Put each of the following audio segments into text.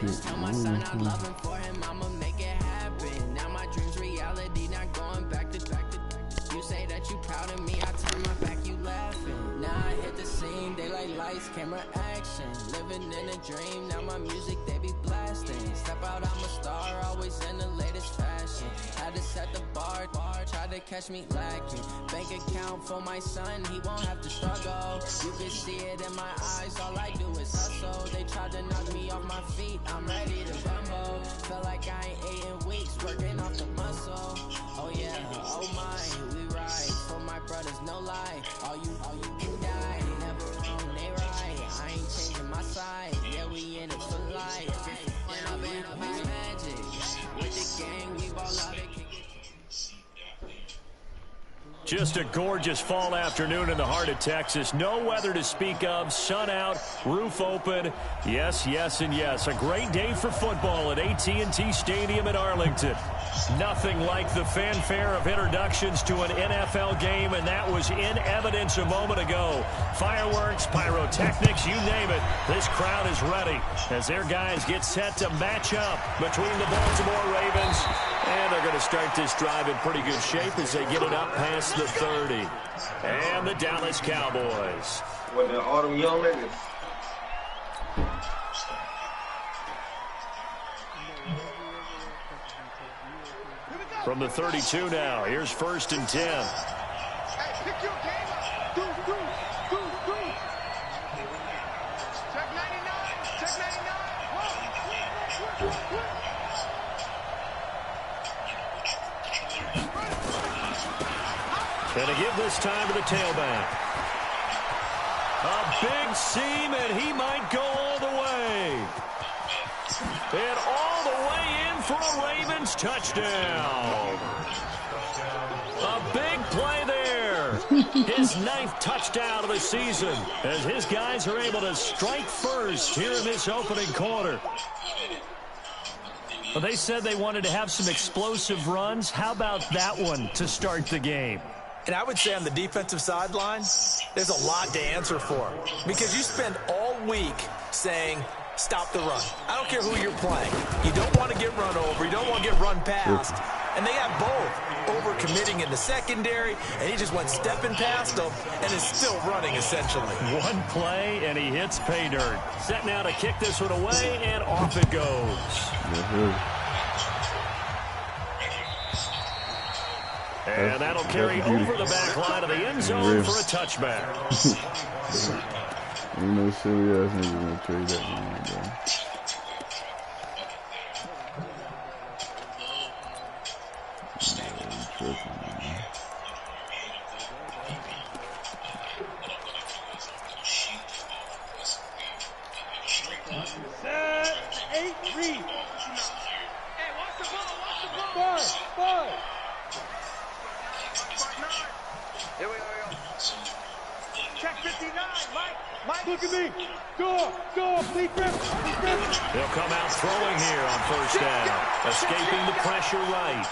Just tell my son I love him, for him I'ma make it happen. Now my dream's reality, not going back to. You say that you proud of me, I turn my back, you laughing. Now I hit the scene, daylight lights, camera action. Living in a dream, now my music they be blasting. Step out, I'm a star, always in the latest fashion. Had to set the bar, tried to catch me lacking. Bank account for my son, he won't have to struggle. You can see it in my eyes, all I do is hustle. They tried to knock me off my feet, I'm ready to rumble. Felt like I ain't ate in weeks, working off the muscle. Oh yeah, oh my, we ride for my brothers, no lie. All you can die, they never wrong, they right. I ain't changing my side, yeah, we in it for life. And I've been up his magic with the gang, we ball out it. Just a gorgeous fall afternoon in the heart of Texas. No weather to speak of. Sun out, roof open. Yes, yes, and yes. A great day for football at AT&T Stadium in Arlington. Nothing like the fanfare of introductions to an NFL game, and that was in evidence a moment ago. Fireworks, pyrotechnics, you name it. This crowd is ready as their guys get set to match up between the Baltimore Ravens. And they're going to start this drive in pretty good shape as they get it up past the 30. And the Dallas Cowboys. With the autumn young niggas. From the 32 now, here's 1st and 10. Hey, pick your game up. Do. Check 99. Check 99. Whoa. And to give this time to the tailback. A big seam, and he might go all the way. And all the way in for a Ravens touchdown. A big play there. His 9th touchdown of the season as his guys are able to strike first here in this opening quarter. Well, they said they wanted to have some explosive runs. How about that one to start the game? And I would say on the defensive sideline, there's a lot to answer for. Because you spend all week saying, stop the run. I don't care who you're playing. You don't want to get run over. You don't want to get run past. And they have both. Over-committing in the secondary, and he just went stepping past them and is still running, essentially. One play, and he hits pay dirt. Set now to kick this one away, and off it goes. And that'll carry over the back line of the end zone for a touchback. Ain't no silly ass nigga gonna trade that man, bro. Set, 8, read. Hey, watch the ball. 5. Here we go. Check 59, Mike. Look at me. Door, please grip. He'll come out throwing here on 1st down. Escaping the pressure right.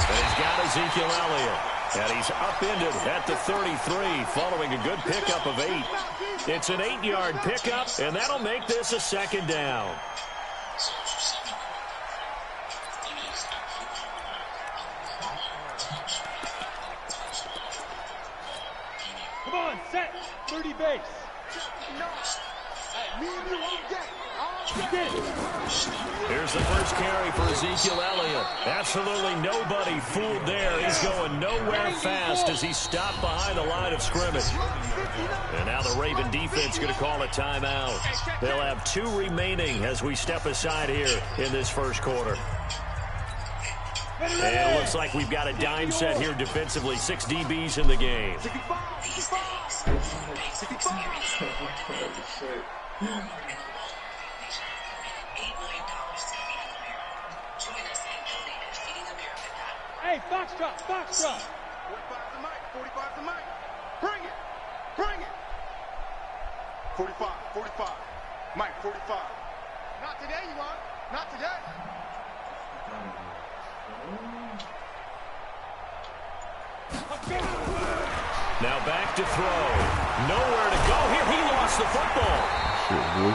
And he's got Ezekiel Elliott. And he's upended at the 33 following a good pickup of 8. It's an 8-yard pickup, and that'll make this a 2nd down. Come on, set. 30 base. Me and you all day. Here's the first carry for Ezekiel Elliott. Absolutely nobody fooled there. He's going nowhere fast as he stopped behind the line of scrimmage. And now the Raven defense going to call a timeout. They'll have 2 remaining as we step aside here in this first quarter. And it looks like we've got a dime set here defensively. 6 DBs in the game. Hey, Foxtrot. 45 to Mike. Bring it. 45. Mike, 45. Not today, you want? Not today. Now back to throw. Nowhere to go here. He lost the football. Shit, boy.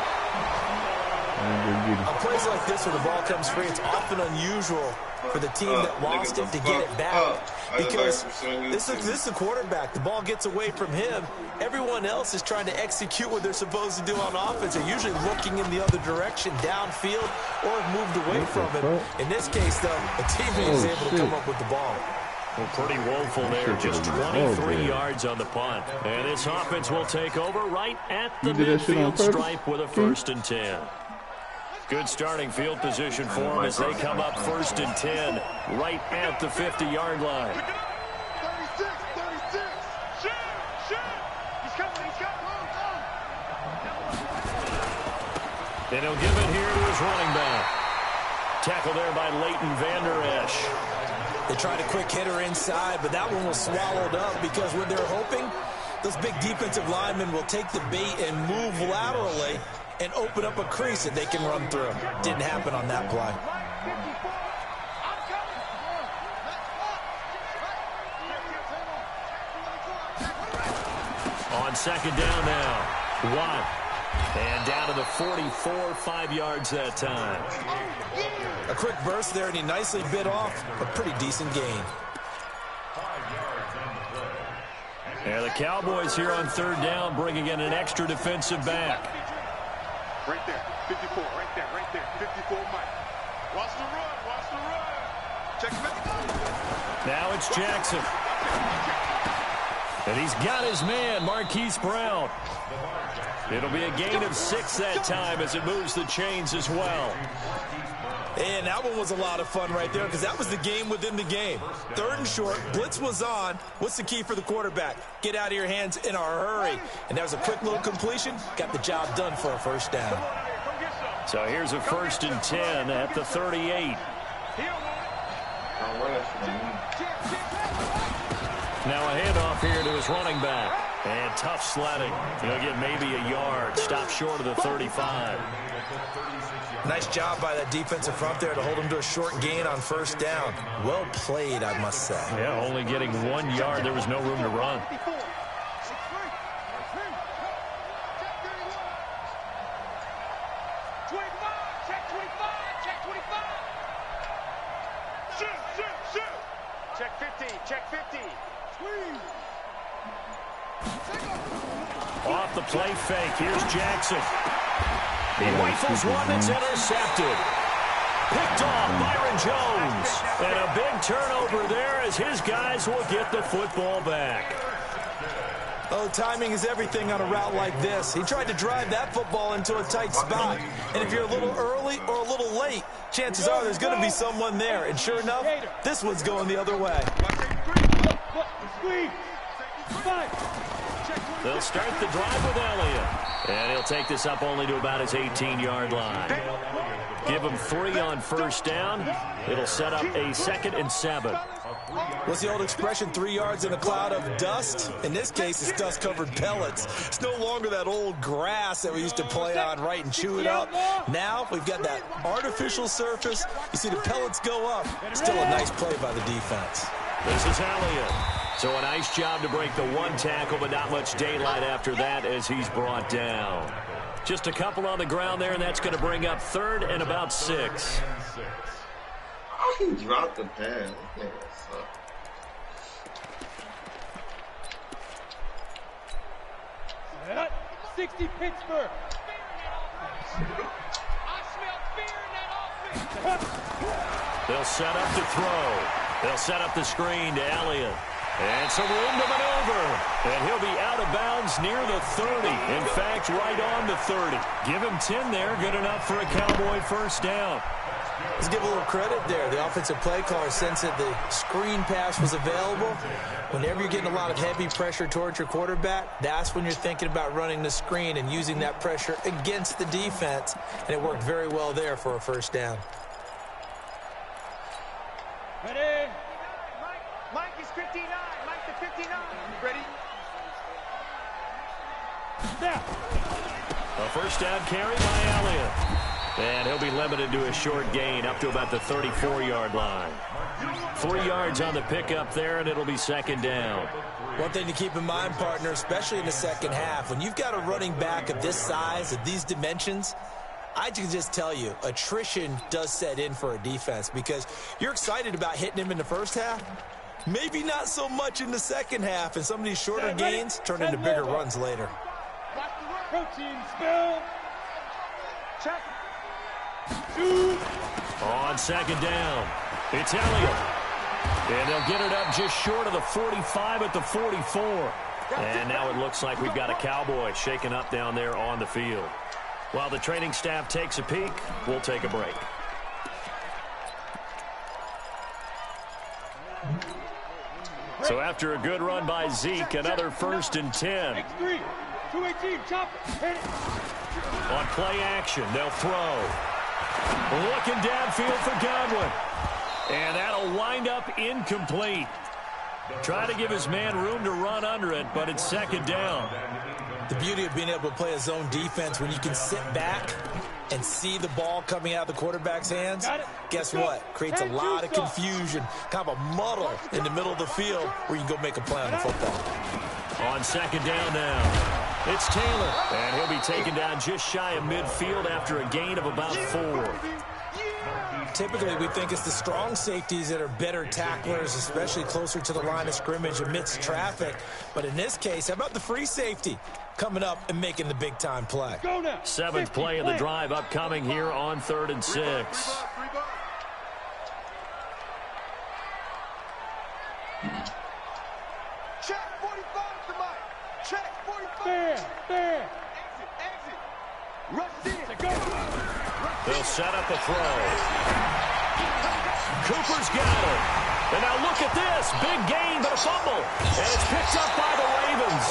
On plays like this where the ball comes free, it's often unusual for the team that lost it to get it back. Because this is the quarterback. The ball gets away from him. Everyone else is trying to execute what they're supposed to do on offense. They're usually looking in the other direction, downfield, or have moved away from him. In this case, though, a teammate is able to come up with the ball. Well, pretty woeful there. Just 23 yards on the punt. And this offense will take over right at the midfield stripe with a 1st and 10. Good starting field position for them as they come up 1st and 10 right at the 50-yard line. 36. Shoot. He's coming. And he'll give it here to his running back. Tackle there by Leighton Vander Esch. They tried a quick hitter inside, but that one was swallowed up because what they're hoping, those big defensive linemen will take the bait and move laterally and open up a crease that they can run through. Didn't happen on that play. On 2nd down now. Watt. And down to the 44, 5 yards that time. A quick burst there, and he nicely bit off a pretty decent gain. Yeah, the Cowboys here on 3rd down, bringing in an extra defensive back. Right there, 54, right there, 54, Mike. Watch the run. Check it. Now it's Jackson. And he's got his man, Marquise Brown. It'll be a gain of 6 that time as it moves the chains as well. And that one was a lot of fun right there because that was the game within the game. 3rd and short, blitz was on. What's the key for the quarterback? Get out of your hands in a hurry. And that was a quick little completion. Got the job done for a 1st down. So here's a 1st and 10 at the 38. Now a handoff here to his running back. And tough sledding. He'll get maybe a yard. Stop short of the 35. Nice job by that defensive front there to hold him to a short gain on 1st down. Well played, I must say. Yeah, only getting 1 yard. There was no room to run. Check 50. Off the play fake. Here's Jackson. He rifles one that's intercepted. Picked off Byron Jones. And a big turnover there as his guys will get the football back. Oh, timing is everything on a route like this. He tried to drive that football into a tight spot. And if you're a little early or a little late, chances are there's going to be someone there. And sure enough, this one's going the other way. They'll start the drive with Elliott. And he'll take this up only to about his 18-yard line. Give him 3 on 1st down. It'll set up a 2nd and 7. What's the old expression, 3 yards in a cloud of dust? In this case, it's dust-covered pellets. It's no longer that old grass that we used to play on, right, and chew it up. Now we've got that artificial surface. You see the pellets go up. Still a nice play by the defense. This is Elliott. So a nice job to break the 1 tackle, but not much daylight after that as he's brought down. Just a couple on the ground there, and that's going to bring up 3rd and about 6. Oh, he dropped the pass. 60 Pittsburgh. They'll set up to throw. They'll set up the screen to Elliott. And some room to maneuver. And he'll be out of bounds near the 30. In fact, right on the 30. Give him 10 there. Good enough for a Cowboy 1st down. Let's give a little credit there. The offensive play caller sensed that the screen pass was available. Whenever you're getting a lot of heavy pressure towards your quarterback, that's when you're thinking about running the screen and using that pressure against the defense. And it worked very well there for a 1st down. Ready? Mike is 59. Mike the 59. Ready? Snap. A 1st down carry by Elliott. And he'll be limited to a short gain up to about the 34-yard line. 3 yards on the pickup there, and it'll be 2nd down. One thing to keep in mind, partner, especially in the second half, when you've got a running back of this size, of these dimensions, I can just tell you, attrition does set in for a defense because you're excited about hitting him in the first half. Maybe not so much in the second half, and some of these shorter gains turn into bigger runs later. Protein spill. Check. On second down, it's Elliott. And they'll get it up just short of the 45 at the 44. And now it looks like we've got a Cowboy shaking up down there on the field. While the training staff takes a peek, we'll take a break. So after a good run by Zeke, another 1st and 10. X3, 218, chop it. On play action, they'll throw. Looking downfield for Godwin. And that'll wind up incomplete. Trying to give his man room to run under it, but it's second down. The beauty of being able to play a zone defense when you can sit back and see the ball coming out of the quarterback's hands, guess what? Creates a lot of confusion, kind of a muddle in the middle of the field where you can go make a play on the football. On second down now, it's Taylor. And he'll be taken down just shy of midfield after a gain of about 4. Typically, we think it's the strong safeties that are better tacklers, especially closer to the line of scrimmage amidst traffic. But in this case, how about the free safety coming up and making the big-time play? 7th play of the drive upcoming here on 3rd and 6. Check 45 to Mike. Check 45. Fair. Exit. Rush in. They'll set up a throw. Cooper's got it. And now look at this. Big gain, but a fumble. And it's picked up by the Ravens.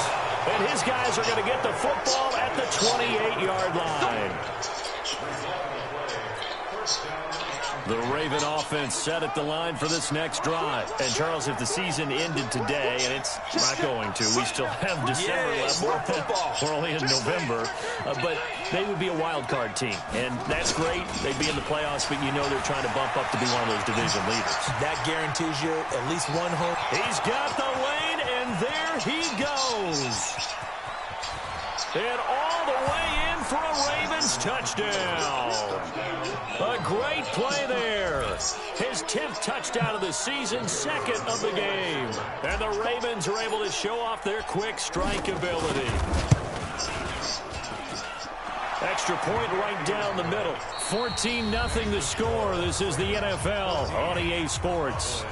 And his guys are going to get the football at the 28-yard line. The Raven offense set at the line for this next drive. And, Charles, if the season ended today, and it's not going to, we still have December left. We're only in November. But they would be a wild card team. And that's great. They'd be in the playoffs, but you know they're trying to bump up to be one of those division leaders. That guarantees you at least one home. He's got the lane, and there he goes. And all the way in for a Ravens touchdown. A great play there. His 10th touchdown of the season, 2nd of the game. And the Ravens are able to show off their quick strike ability. Extra point right down the middle. 14-0 the score. This is the NFL on EA Sports.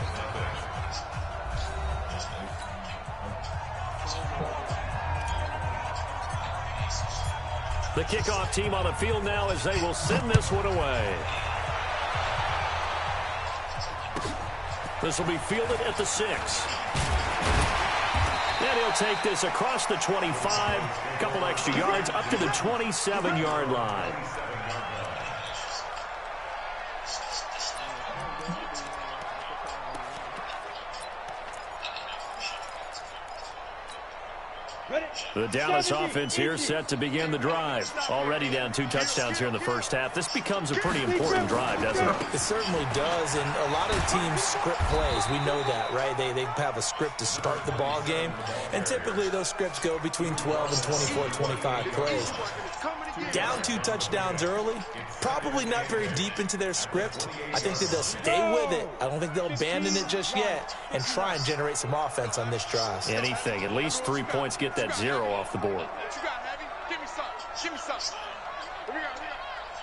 The kickoff team on the field now as they will send this one away. This will be fielded at the 6. And he'll take this across the 25, a couple extra yards, up to the 27-yard line. The Dallas offense here set to begin the drive. Already down 2 touchdowns here in the first half. This becomes a pretty important drive, doesn't it? It certainly does, and a lot of teams script plays. We know that, right? They have a script to start the ball game, and typically those scripts go between 12 and 24, 25 plays. Down 2 touchdowns early, probably not very deep into their script. I think that they'll stay with it. I don't think they'll abandon it just yet and try and generate some offense on this drive. Anything. At least 3 points, get that 0 off the board. What you got, Heavy? Give me some. Here we go.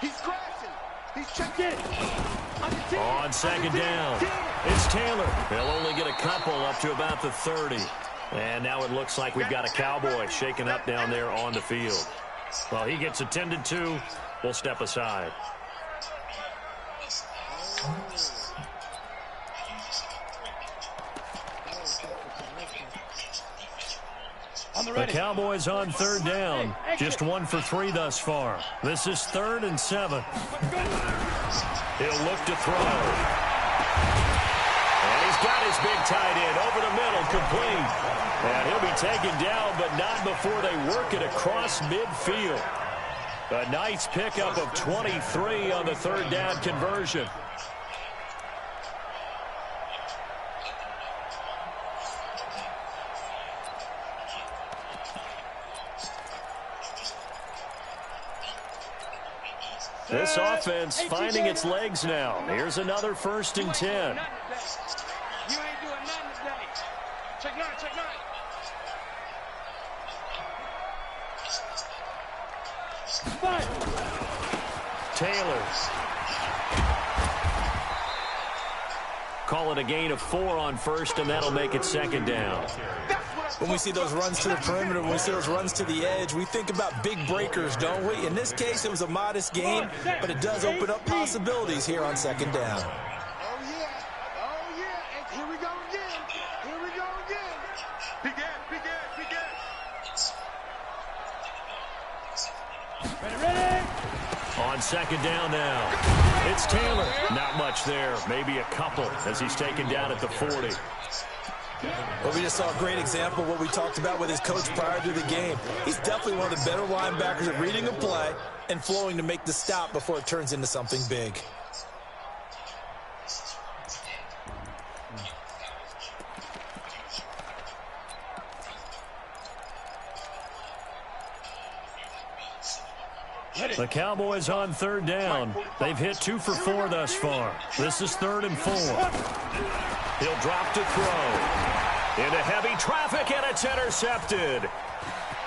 He's crashing. He's checking. On second down, it's Taylor. They'll only get a couple up to about the 30. And now it looks like we've got a Cowboy shaking up down there on the field. Well, he gets attended to. We'll step aside. The Cowboys on 3rd down. Just 1 for 3 thus far. This is 3rd and 7. He'll look to throw. And he's got his big tight end over the middle, complete. And he'll be taken down, but not before they work it across midfield. A nice pickup of 23 on the 3rd down conversion. This offense finding its legs now. Here's another 1st and 10. You ain't doing nothing today. Check 9, check 9. Taylor. Call it a gain of 4 on 1st, and that'll make it 2nd down. When we see those runs to the perimeter, when we see those runs to the edge, we think about big breakers, don't we? In this case, it was a modest gain, but it does open up possibilities here on 2nd down. Oh, yeah. Oh, yeah. And here we go again. Here we go again. Begin. Ready. On 2nd down now. It's Taylor. Not much there. Maybe a couple as he's taken down at the 40. Well, we just saw a great example of what we talked about with his coach prior to the game. He's definitely one of the better linebackers at reading a play and flowing to make the stop before it turns into something big. The Cowboys on 3rd down. They've hit 2 for 4 thus far. This is 3rd and 4. He'll drop to throw. Into heavy traffic, and it's intercepted.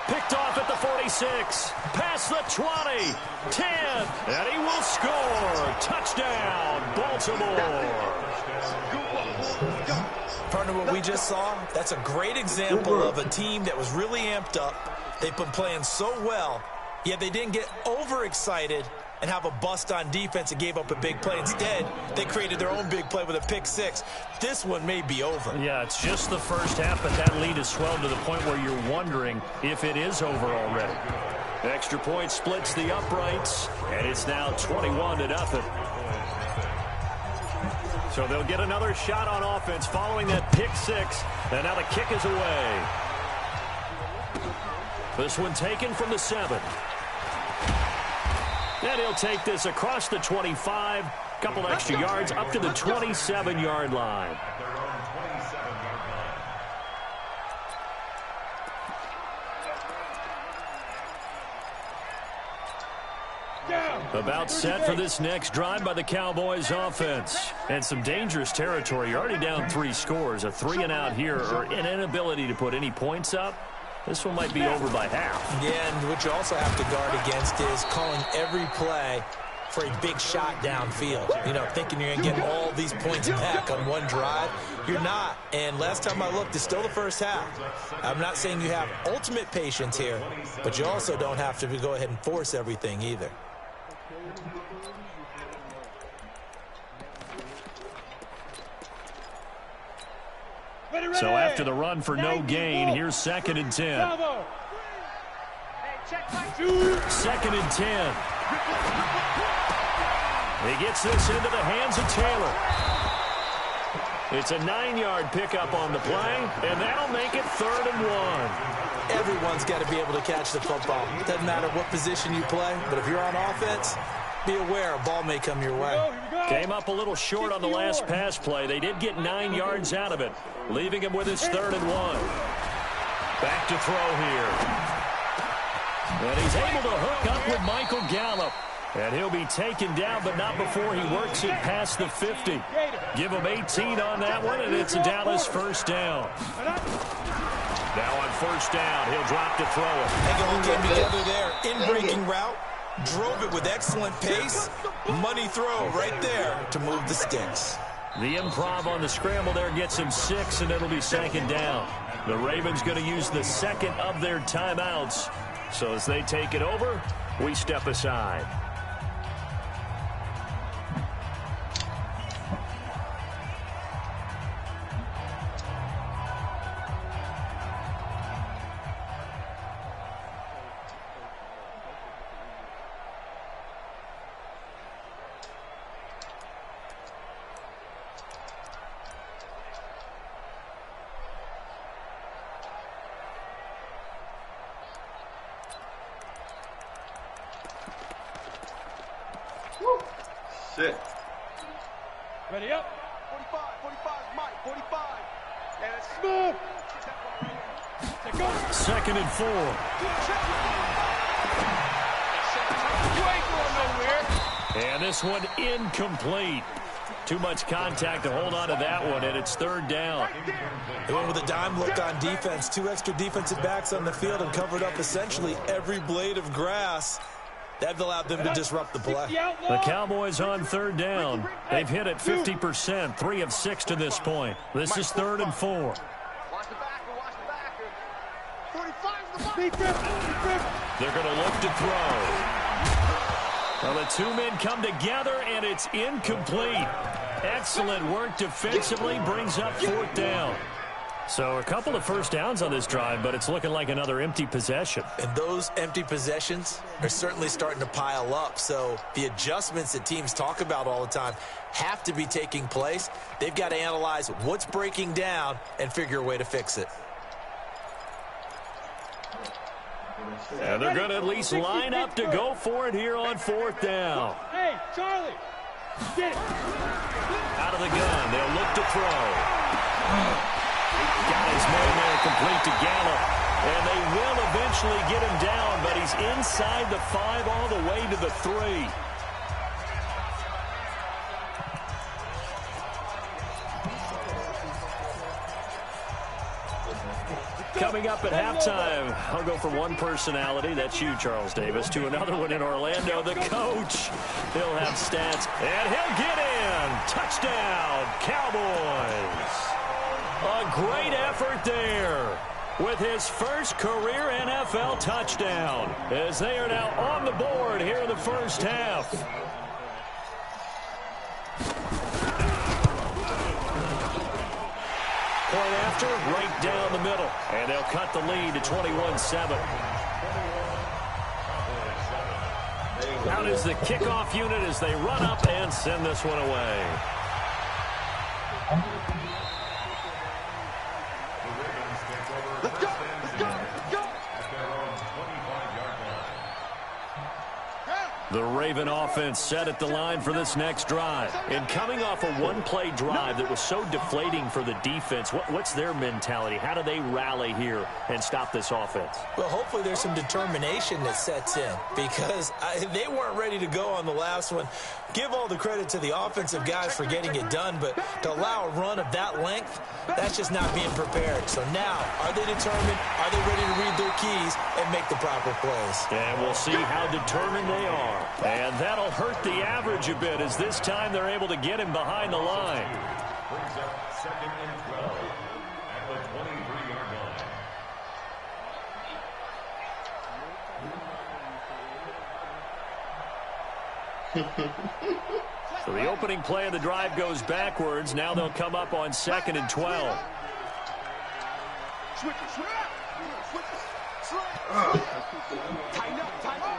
Picked off at the 46. Past the 20. 10. And he will score. Touchdown, Baltimore. Partner, what we just saw, that's a great example of a team that was really amped up. They've been playing so well, yet they didn't get overexcited and have a bust on defense and gave up a big play. Instead, they created their own big play with a pick 6. This one may be over. Yeah, it's just the first half, but that lead has swelled to the point where you're wondering if it is over already. Extra point splits the uprights, and it's now 21-0. So they'll get another shot on offense following that pick 6, and now the kick is away. This one taken from the 7. And he'll take this across the 25, couple extra yards up to the 27-yard line. About set for this next drive by the Cowboys offense. And some dangerous territory. You're already down 3 scores. A 3-and-out here, or an inability to put any points up. This one might be over by half. Yeah, and what you also have to guard against is calling every play for a big shot downfield. You know, thinking you're going to get all these points back on one drive. You're not. And last time I looked, it's still the first half. I'm not saying you have ultimate patience here, but you also don't have to go ahead and force everything either. So after the run for no gain, here's 2nd and 10. 2nd and 10. He gets this into the hands of Taylor. It's a 9-yard pickup on the play, and that'll make it 3rd and 1. Everyone's got to be able to catch the football. It doesn't matter what position you play, but if you're on offense, be aware a ball may come your way. Came up a little short on the last pass play. They did get 9 yards out of it, leaving him with his 3rd and 1. Back to throw here. And he's able to hook up with Michael Gallup. And he'll be taken down, but not before he works it past the 50. Give him 18 on that one, and it's a Dallas 1st down. Now on 1st down, he'll drop to throw it. They all came together there. In-breaking route. Drove it with excellent pace. Money throw right there to move the sticks. The improv on the scramble there gets him 6, and it'll be 2nd down. The Ravens going to use the 2nd of their timeouts. So as they take it over, we step aside. Shit. Ready up. 45, Mike, 45. And it's smooth. 2nd and 4. You ain't going nowhere. And this one incomplete. Too much contact to hold on to that one, and it's third down. They went with a dime look on defense. 2 extra defensive backs on the field and covered up essentially every blade of grass. That allowed them to disrupt the play. The Cowboys on third down. They've hit it 50%, 3 of 6 to this point. This is 3rd and 4. Watch the backer, watch the backer. 45's the backer. They're going to look to throw. Well, the 2 men come together, and it's incomplete. Excellent work defensively, brings up 4th down. So a couple of first downs on this drive, but it's looking like another empty possession. And those empty possessions are certainly starting to pile up. So the adjustments that teams talk about all the time have to be taking place. They've got to analyze what's breaking down and figure a way to fix it. And they're going to at least line up to go for it here on 4th down. Hey, Charlie, get it. Out of the gun, they'll look to throw. Got his man there complete to Gallup. And they will eventually get him down, but he's inside the 5 all the way to the 3. Coming up at halftime, I'll go from one personality, that's you, Charles Davis, to another one in Orlando, the coach. He'll have stats, and he'll get in. Touchdown, Cowboys. A great effort there with his first career NFL touchdown as they are now on the board here in the first half. Point after, right down the middle. And they'll cut the lead to 21-7. Out is the kickoff unit as they run up and send this one away. Let's go, let's go, let's go. The Raven offense set at the line for this next drive. And coming off a one-play drive that was so deflating for the defense, what's their mentality? How do they rally here and stop this offense? Well, hopefully there's some determination that sets in because they weren't ready to go on the last one. Give all the credit to the offensive guys for getting it done, but to allow a run of that length, that's just not being prepared. So now, are they determined? Are they ready to read their keys and make the proper plays? And we'll see how determined they are. And that'll hurt the average a bit as this time they're able to get him behind the line. Brings up 2nd and 12 at the 23-yard line. So the opening play of the drive goes backwards. Now they'll come up on 2nd and 12. Switch it, switch it, switch it. Tighten up, tighten up, tighten up.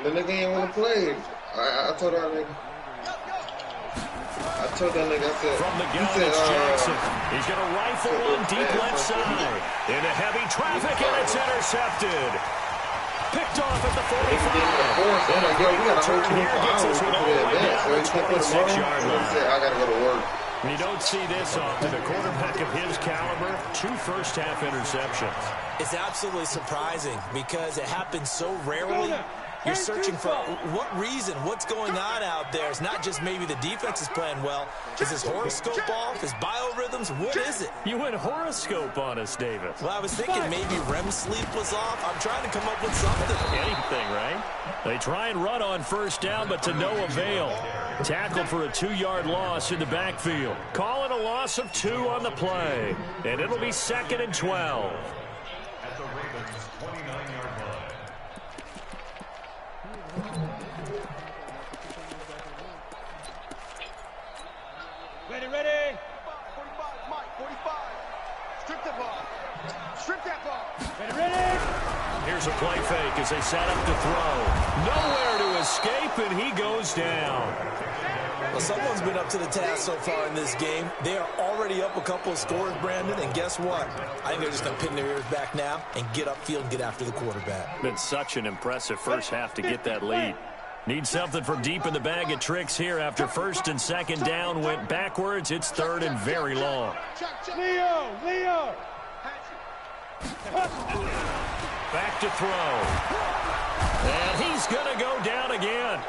The nigga ain't want to play. I told that nigga. I told that nigga, I said. From the gun, it's Jackson. He's going to rifle one deep left side. Into heavy traffic, and it's intercepted. Picked off at the 45. And a great return here gets us all the way down to the 26-yard line. I got to go to work. You don't see this often. A quarterback of his caliber, 2 first-half interceptions. It's absolutely surprising because it happens so rarely. You're searching for what reason, what's going on out there. It's not just maybe the defense is playing well. Is his horoscope off? His biorhythms? What is it? You went horoscope on us, Davis. Well, I was thinking maybe REM sleep was off. I'm trying to come up with something. Anything, right? They try and run on first down, but to no avail. Tackled for a 2-yard loss in the backfield. Call it a loss of 2 on the play. And it'll be 2nd and 12. At the Ravens' 29-yard line. Ready, ready. 45, Mike, 45. Strip that ball. Strip that ball. Ready, ready. Here's a play fake as they set up to throw. Nowhere to escape, and he goes down. Well, someone's been up to the task so far in this game. They are already up a couple of scores, Brandon, and guess what? I think they're just going to pin their ears back now and get upfield and get after the quarterback. Been such an impressive first half to get that lead. Need something from deep in the bag of tricks here after 1st and 2nd down went backwards. It's 3rd and very long. Leo. Back to throw. And he's going to go down again.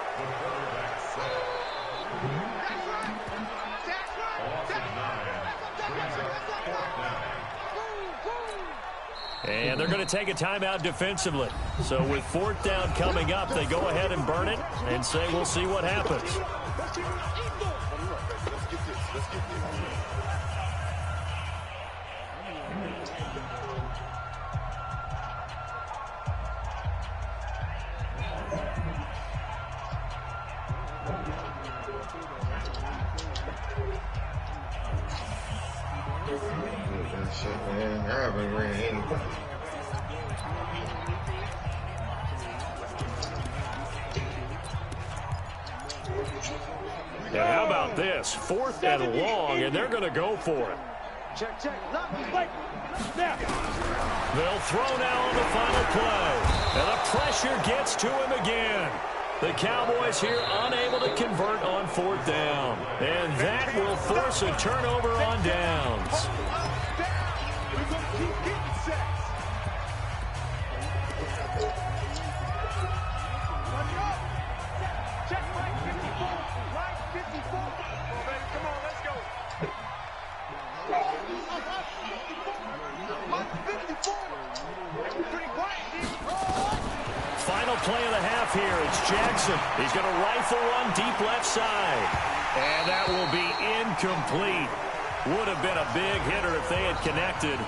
And they're going to take a timeout defensively. So with 4th down coming up, they go ahead and burn it and say we'll see what happens. Man, I haven't ran anything. Now how about this? 4th and long, and they're going to go for it. Check. Now. They'll throw now on the final play. And the pressure gets to him again. The Cowboys here unable to convert on 4th down. And that will force a turnover on downs. Final play of the half here. It's Jackson. He's going to rifle one deep left side. And that will be incomplete. Would have been a big hitter if they had connected.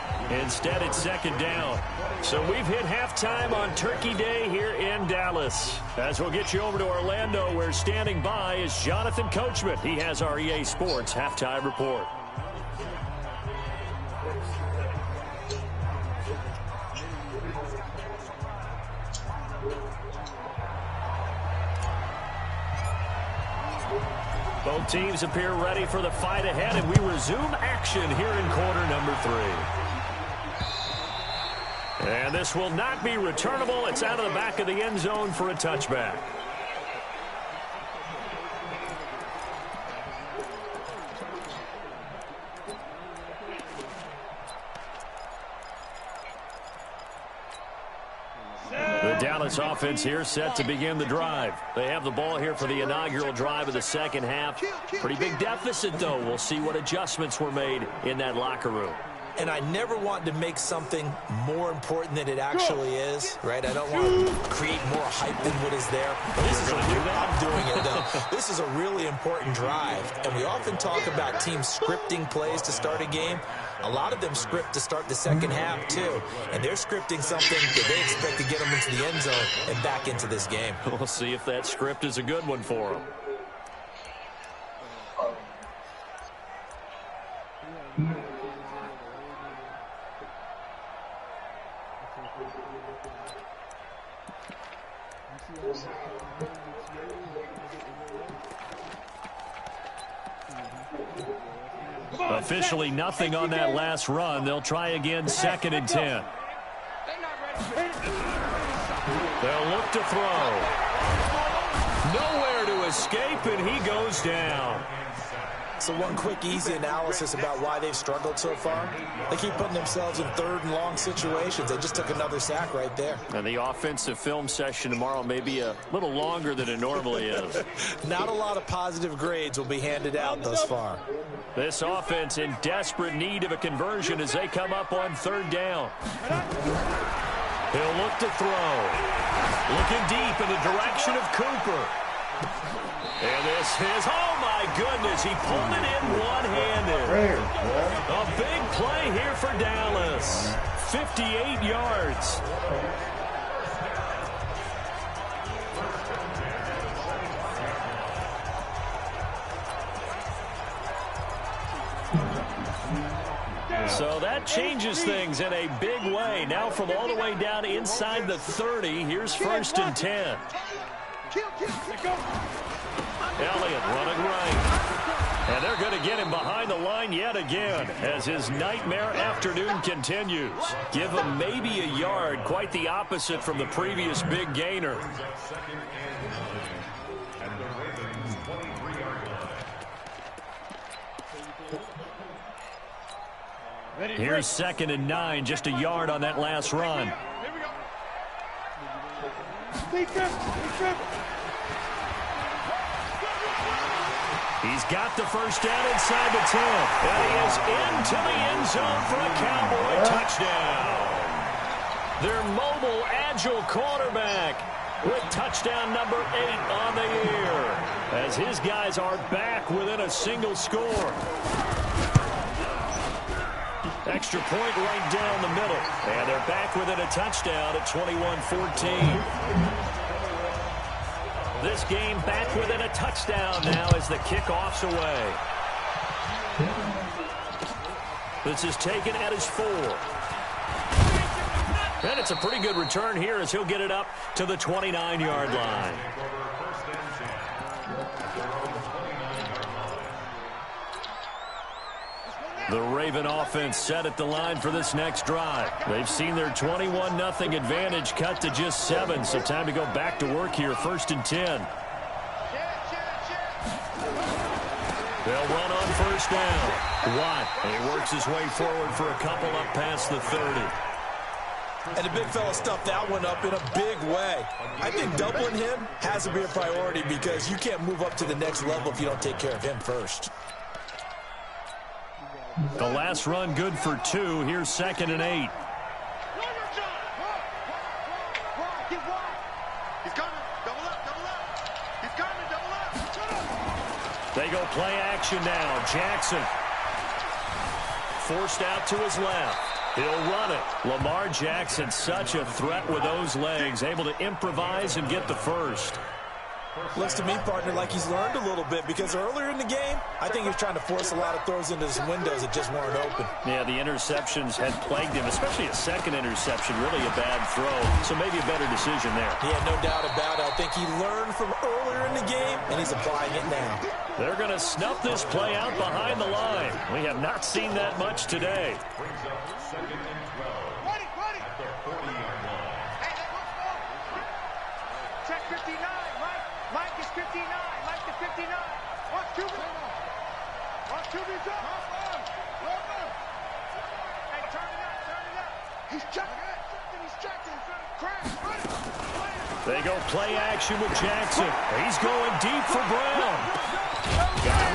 Instead, it's 2nd down. So we've hit halftime on Turkey Day here in Dallas. As we'll get you over to Orlando, where standing by is Jonathan Coachman. He has our EA Sports halftime report. Both teams appear ready for the fight ahead, and we resume action here in quarter number 3. And this will not be returnable. It's out of the back of the end zone for a touchback. The Dallas offense here set to begin the drive. They have the ball here for the inaugural drive of the second half. Pretty big deficit, though. We'll see what adjustments were made in that locker room. And I never want to make something more important than it actually is, right? I don't want to create more hype than what is there. I'm doing it, though. This is a really important drive. And we often talk about teams scripting plays to start a game. A lot of them script to start the second half, too. And they're scripting something that they expect to get them into the end zone and back into this game. We'll see if that script is a good one for them. Officially nothing on that last run. They'll try again, 2nd and 10. They'll look to throw. Nowhere to escape, and he goes down. So one quick, easy analysis about why they've struggled so far. They keep putting themselves in 3rd and long situations. They just took another sack right there. And the offensive film session tomorrow may be a little longer than it normally is. Not a lot of positive grades will be handed out thus far. This offense in desperate need of a conversion as they come up on 3rd down. He'll look to throw. Looking deep in the direction of Cooper. And this is, oh my goodness, he pulled it in one-handed. A big play here for Dallas. 58 yards. So that changes things in a big way. Now from all the way down inside the 30, here's 1st and 10. Elliott running right. And they're going to get him behind the line yet again as his nightmare afternoon continues. Give him maybe a yard, quite the opposite from the previous big gainer. Here's 2nd and 9, just a yard on that last run. He's got the first down inside the 10. And he is into the end zone for a Cowboy touchdown. Their mobile, agile quarterback with touchdown number 8 on the year, as his guys are back within a single score. Extra point right down the middle, and they're back within a touchdown at 21-14. This game back within a touchdown now as the kickoff's away. This is taken at his 4. And it's a pretty good return here as he'll get it up to the 29-yard line. The Raven offense set at the line for this next drive. They've seen their 21-0 advantage cut to just 7, so time to go back to work here, 1st and 10. They'll run on 1st down. Watt, and he works his way forward for a couple up past the 30. And the big fella stuffed that one up in a big way. I think doubling him has to be a priority because you can't move up to the next level if you don't take care of him first. The last run good for 2. Here's 2nd and 8. They go play action now. Jackson forced out to his left. He'll run it. Lamar Jackson, such a threat with those legs, able to improvise and get the first. Looks to me, partner, like he's learned a little bit because earlier in the game, I think he was trying to force a lot of throws into his windows that just weren't open. Yeah, the interceptions had plagued him, especially a second interception, really a bad throw. So maybe a better decision there. Yeah, no doubt about it. I think he learned from earlier in the game, and he's applying it now. They're going to snuff this play out behind the line. We have not seen that much today. Check 59, Mike. Mike is 59. Mike to 59. Watch QB. Watch QB's up. Hey, turn it up. Turn it up. He's checking. He's checking. Crash. Run it. They go play action with Jackson. He's going deep for Brown.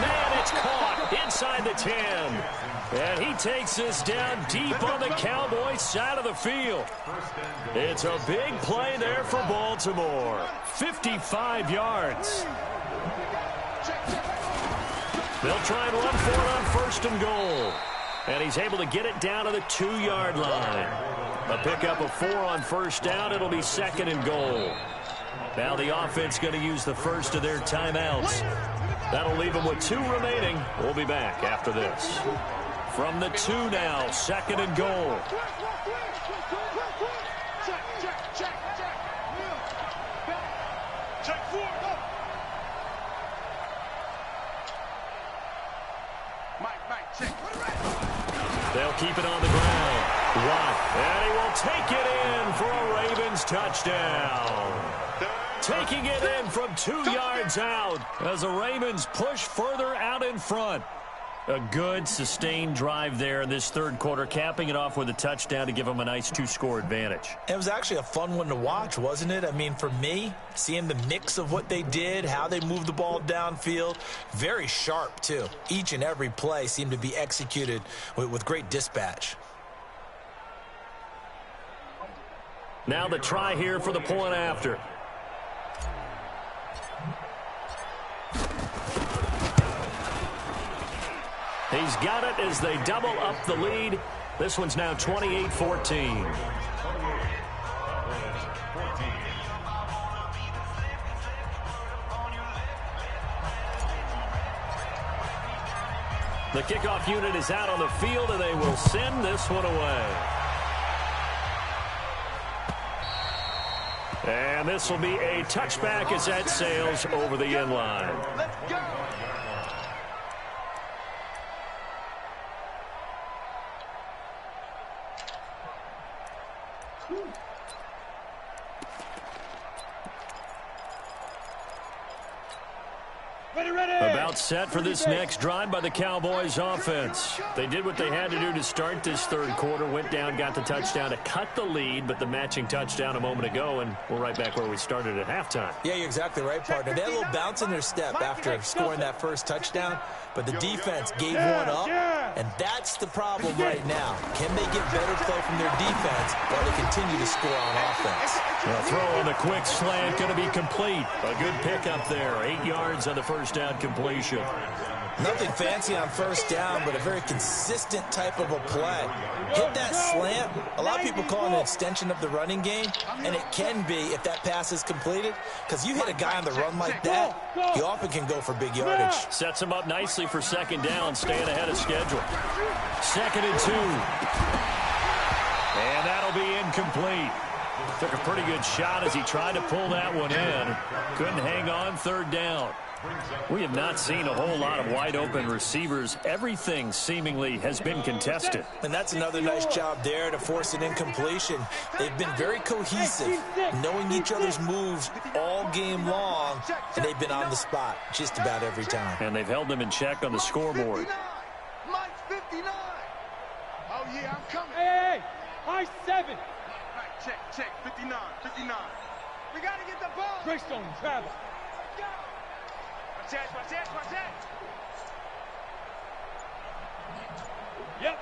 Man, it's caught inside the 10. And he takes this down deep on the Cowboys side of the field. It's a big play there for Baltimore. 55 yards. They'll try and run for it on 1st and goal. And he's able to get it down to the 2-yard line. A pickup of 4 on 1st down. It'll be 2nd and goal. Now the offense going to use the first of their timeouts. That'll leave them with 2 remaining. We'll be back after this. From the 2 now, 2nd and goal. Check 4. Mike, check. They'll keep it on the ground. Watt, and he will take it in for a Ravens touchdown. Taking it in from 2 yards out as the Ravens push further out in front. A good, sustained drive there in this 3rd quarter, capping it off with a touchdown to give them a nice 2-score advantage. It was actually a fun one to watch, wasn't it? I mean, for me, seeing the mix of what they did, how they moved the ball downfield, very sharp, too. Each and every play seemed to be executed with great dispatch. Now the try here for the point after. He's got it as they double up the lead. This one's now 28-14. The kickoff unit is out on the field, and they will send this one away. And this will be a touchback as that sails over the end line. Let's go. About set for this next drive by the Cowboys offense. They did what they had to do to start this third quarter. Went down, got the touchdown to cut the lead, but the matching touchdown a moment ago, and we're right back where we started at halftime. Yeah, you're exactly right, partner. They had a little bounce in their step after scoring that first touchdown, but the defense gave one up, and that's the problem right now. Can they get better play from their defense while they continue to score on offense? The throw on the quick slant going to be complete. A good pickup there. 8 yards on the first down completion. Nothing fancy on first down, but a very consistent type of a play. Hit that slant. A lot of people call it an extension of the running game, and it can be if that pass is completed, because you hit a guy on the run like that, he often can go for big yardage. Sets him up nicely for second down, staying ahead of schedule. 2nd and 2. And that'll be incomplete. Took a pretty good shot as he tried to pull that one in. Couldn't hang on, third down. We have not seen a whole lot of wide-open receivers. Everything seemingly has been contested. And that's another nice job there to force an incompletion. They've been very cohesive, knowing each other's moves all game long, and they've been on the spot just about every time. And they've held them in check on the scoreboard. Mike's 59. Oh, yeah, I'm coming. Hey, high 7. Check, 59. We got to get the ball. Greystone, travel. Watch that. Yep.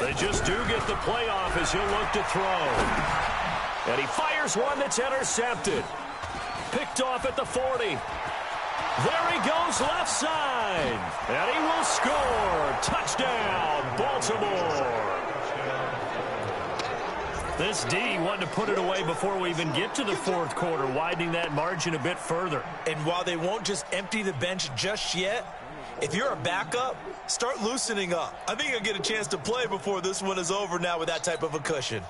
They just do get the playoff as he'll look to throw. And he fires one that's intercepted. Picked off at the 40. There he goes left side. And he will score. Touchdown, Baltimore. This D wanted to put it away before we even get to the fourth quarter, widening that margin a bit further. And while they won't just empty the bench just yet, if you're a backup, start loosening up. I think you'll get a chance to play before this one is over now with that type of a cushion.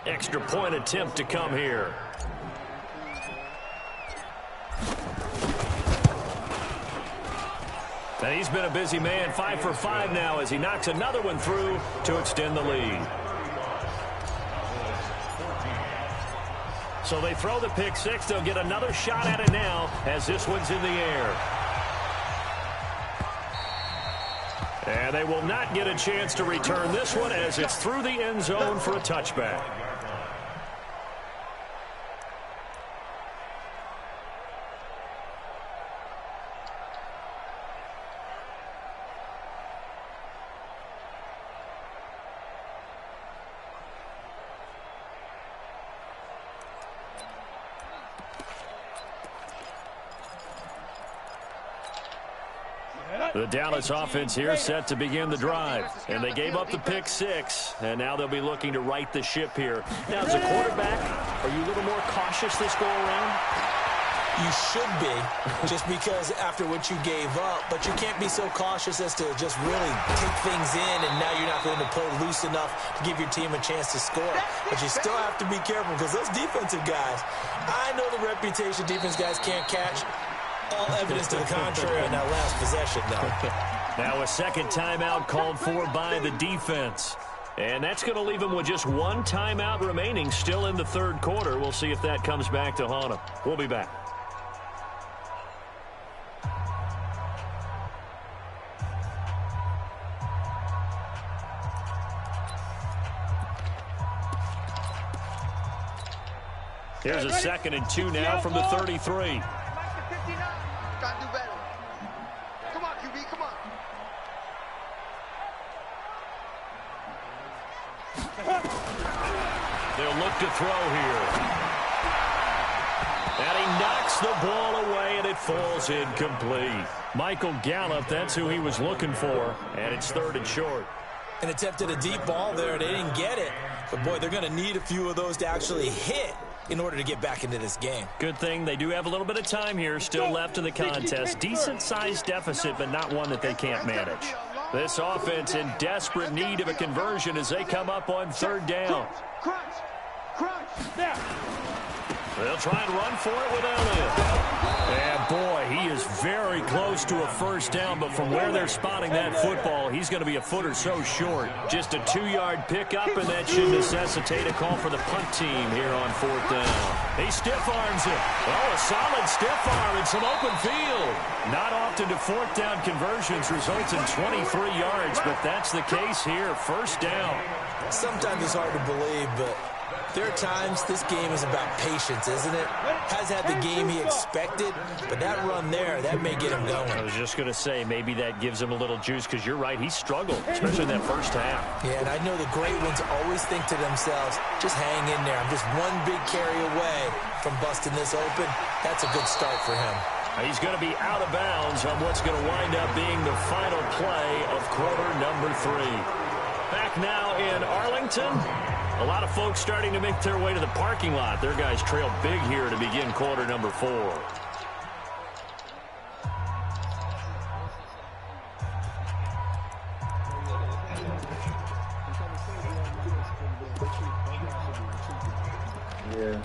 Extra point attempt to come here. And he's been a busy man, 5 for 5 now as he knocks another one through to extend the lead. So they throw the pick six. They'll get another shot at it now as this one's in the air. And they will not get a chance to return this one as it's through the end zone for a touchback. The Dallas offense here set to begin the drive. And they gave up the pick six. And now they'll be looking to right the ship here. Now, as a quarterback, are you a little more cautious this go around? You should be, just because after what you gave up. But you can't be so cautious as to just really take things in, and now you're not going to play loose enough to give your team a chance to score. But you still have to be careful because those defensive guys, I know the reputation defense guys can't catch. All evidence to the contrary on that last possession, though. Now a second timeout called for by the defense. And that's going to leave them with just one timeout remaining still in the third quarter. We'll see if that comes back to haunt them. We'll be back. Here's a 2nd and 2 now from the 33. Gotta do better. Come on, QB, come on. They'll look to throw here. And he knocks the ball away, and it falls incomplete. Michael Gallup, that's who he was looking for, and it's 3rd and short. And attempted a deep ball there. They didn't get it. But, boy, they're going to need a few of those to actually hit in order to get back into this game. Good thing they do have a little bit of time here still left in the contest. Decent-sized deficit, but not one that they can't manage. This offense in desperate need of a conversion as they come up on 3rd down. Crunch. They'll try and run for it with Elliott. close to a first down, but from where they're spotting that football, he's going to be a foot or so short. Just a 2-yard pickup, and that should necessitate a call for the punt team here on 4th down. He stiff-arms it. Oh, a solid stiff arm and some open field. Not often do 4th down conversions result in 23 yards, but that's the case here. First down. Sometimes it's hard to believe, but there are times this game is about patience, isn't it? Has had the game he expected, but that run there, that may get him going. I was just going to say, maybe that gives him a little juice, because you're right, he struggled, especially in that first half. Yeah, and I know the great ones always think to themselves, just hang in there. I'm just one big carry away from busting this open. That's a good start for him. He's going to be out of bounds on what's going to wind up being the final play of quarter number 3. Back now in Arlington. A lot of folks starting to make their way to the parking lot. Their guys trail big here to begin quarter number 4. Yeah,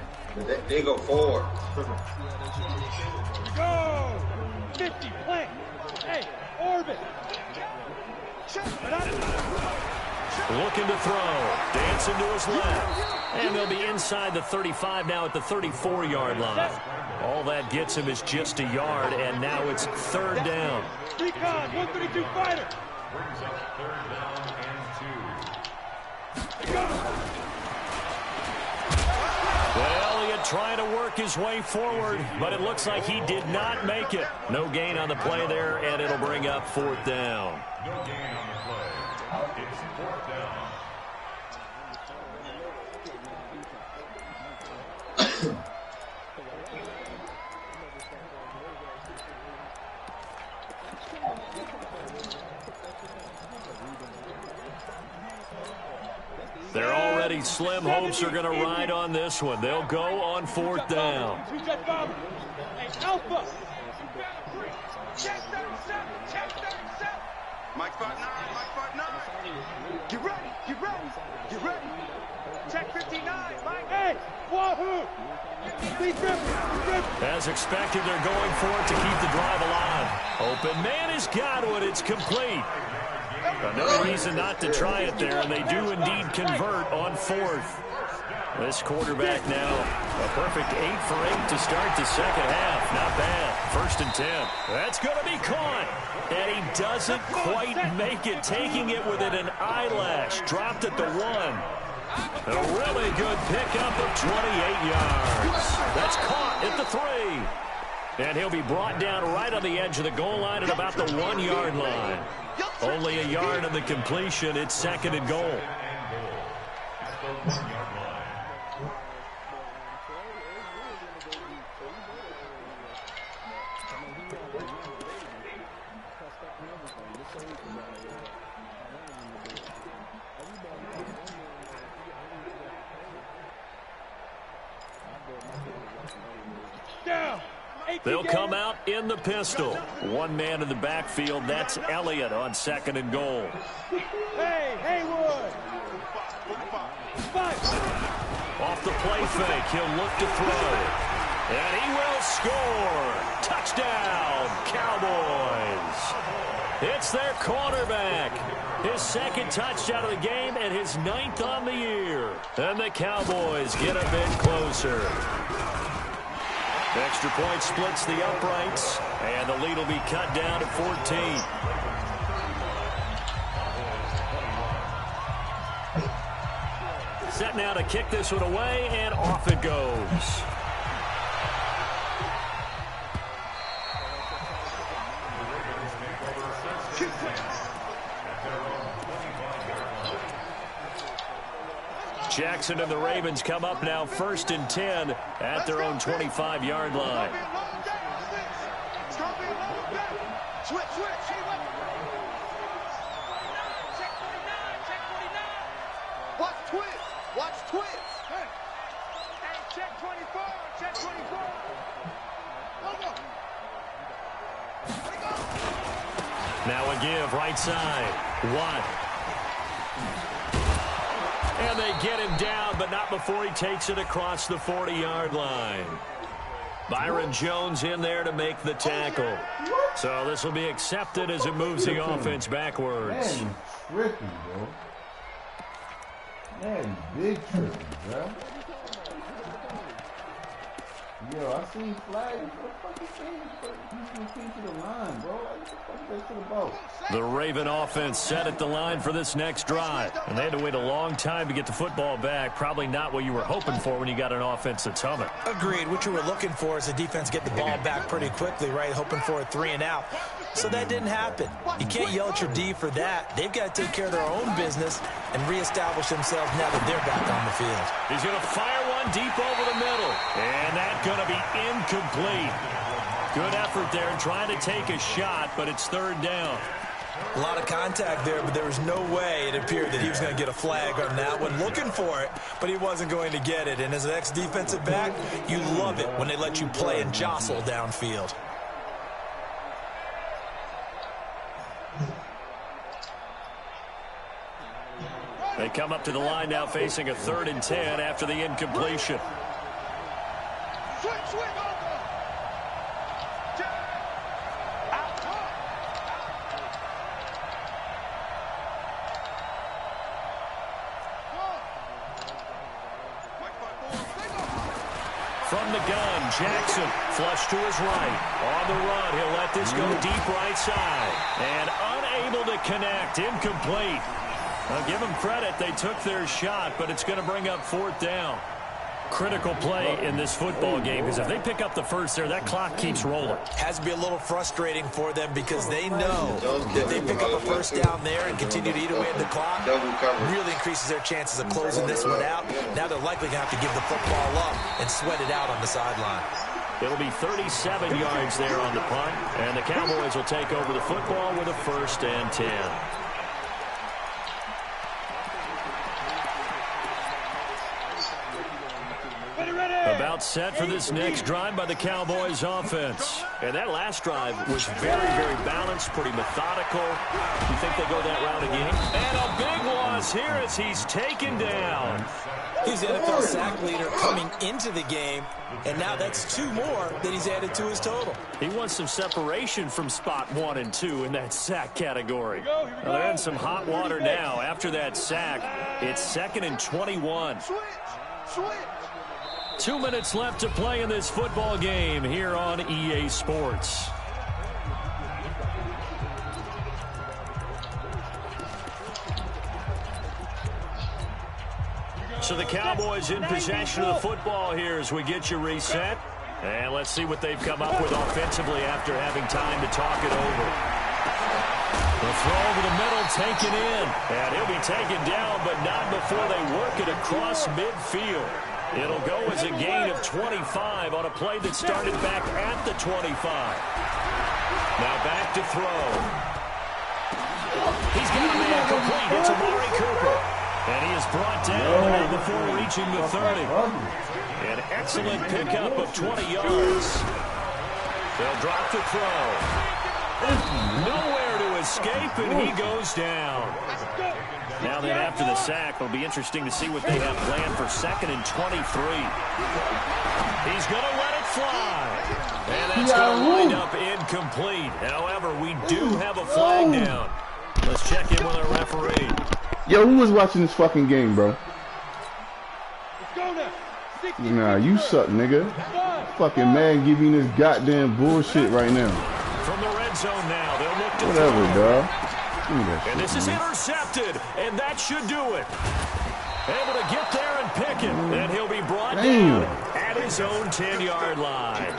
they go forward. Go! 50, play. Hey, orbit. Looking to throw. Dancing to his left. And they'll be inside the 35 now at the 34-yard line. All that gets him is just a yard, and now it's 3rd down. Recon, 132 fighter. Brings up 3rd down and 2. Well, Elliott trying to work his way forward, but it looks like he did not make it. No gain on the play there, and it'll bring up 4th down. No gain on the play. It's 4th down. They're already slim hopes are going to ride on this one. They'll go on 4th down. Hey, Alpha. Check 37, check 37. Mike 5'9", Mike 5'9". Get ready, get ready, get ready. Check 59, Mike. Hey, wahoo. Be different. As expected, they're going for it to keep the drive alive. Open man has got one. It's complete. Another reason not to try it there, and they do indeed convert on 4th. This quarterback now, a perfect 8 for 8 to start the second half. Not bad. 1st and 10. That's going to be caught. And he doesn't quite make it, taking it within an eyelash. Dropped at the 1. A really good pickup of 28 yards. That's caught at the 3. And he'll be brought down right on the edge of the goal line at about the 1-yard line. Only a yard on the completion. It's 2nd and goal. They'll come out in the pistol. One man in the backfield. That's Elliott on 2nd and goal. Hey, Haywood. Off the play fake, he'll look to throw. And he will score. Touchdown, Cowboys. It's their quarterback. His 2nd touchdown of the game and his 9th on the year. And the Cowboys get a bit closer. Extra point splits the uprights, and the lead will be cut down to 14. Set now to kick this one away, and off it goes. Jackson and the Ravens come up now 1st and 10 at their own 25-yard line. Switch. Watch twist. Hey, check 24, check 24. Now a give right side. Watt. And they get him down, but not before he takes it across the 40-yard line. Byron Jones in there to make the tackle. So this will be accepted as it moves the offense backwards. Man, tricky, bro. Man, big tricky, bro. Yo, I seen flags. What the fuck is saying? To the line, bro. What the fuck is that shit about? The Raven offense set at the line for this next drive. And they had to wait a long time to get the football back. Probably not what you were hoping for when you got an offense that's humming. Agreed. What you were looking for is the defense get the ball back pretty quickly, right? Hoping for a 3 and out. So that didn't happen. You can't yell at your D for that. They've got to take care of their own business and reestablish themselves now that they're back on the field. He's going to fire one deep over the middle. And that's going to be incomplete. Good effort there in trying to take a shot, but it's 3rd down. A lot of contact there, but there was no way it appeared that he was going to get a flag on that one. Looking for it, but he wasn't going to get it. And as an ex-defensive back, you love it when they let you play and jostle downfield. They come up to the line now facing a 3rd and 10 after the incompletion. From the gun, Jackson flush to his right. On the run, he'll let this go deep right side. And unable to connect, incomplete. I'll give them credit. They took their shot, but it's going to bring up 4th down. Critical play in this football game, because if they pick up the first there, that clock keeps rolling. Has to be a little frustrating for them because they know that they pick up a first down there and continue to eat away at the clock. Really increases their chances of closing this one out. Now they're likely going to have to give the football up and sweat it out on the sideline. It'll be 37 yards there on the punt, and the Cowboys will take over the football with a 1st and 10. About set for this next drive by the Cowboys offense. And that last drive was very, very balanced, pretty methodical. You think they go that route again? And a big loss here as he's taken down. He's the NFL sack leader coming into the game, and now that's 2 more that he's added to his total. He wants some separation from spot 1 and 2 in that sack category. Now they're in some hot water now. After that sack, it's 2nd and 21. 2 minutes left to play in this football game here on EA Sports. So the Cowboys in possession of the football here as we get you reset. And let's see what they've come up with offensively after having time to talk it over. The throw over the middle taken in. And he'll be taken down, but not before they work it across midfield. It'll go as a gain of 25 on a play that started back at the 25. Now back to throw. He's got a man complete. It's Amari Cooper. And he is brought down before reaching the 30. An excellent pickup of 20 yards. They'll drop the throw. Nowhere to escape, and he goes down. Now then, after the sack, it'll be interesting to see what they have planned for 2nd and 23. He's going to let it fly. And that's going to wind up incomplete. However, we do have a flag down. Let's check in with our referee. Yo, who was watching this fucking game, bro? Nah, you suck, nigga. Fucking man giving this goddamn bullshit right now. From the red zone now, they'll look to whatever, dog. And this is intercepted, and that should do it. Able to get there and pick it, and he'll be brought down at his own 10-yard line.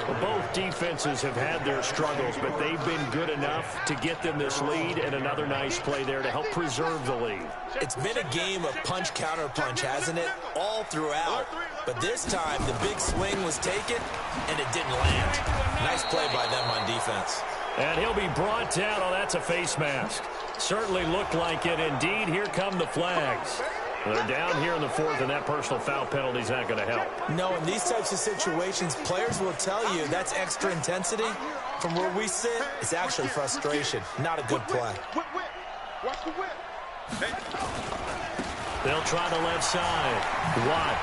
Well, both defenses have had their struggles, but they've been good enough to get them this lead, and another nice play there to help preserve the lead. It's been a game of punch-counter-punch, hasn't it? All throughout. But this time, the big swing was taken, and it didn't land. Nice play by them on defense. And he'll be brought down. Oh, that's a face mask. Certainly looked like it. Indeed, here come the flags. They're down here in the 4th, and that personal foul penalty is not going to help. No, in these types of situations, players will tell you that's extra intensity. From where we sit, it's actually frustration. Not a good play. Watch the whip. They'll try the left side. Watt.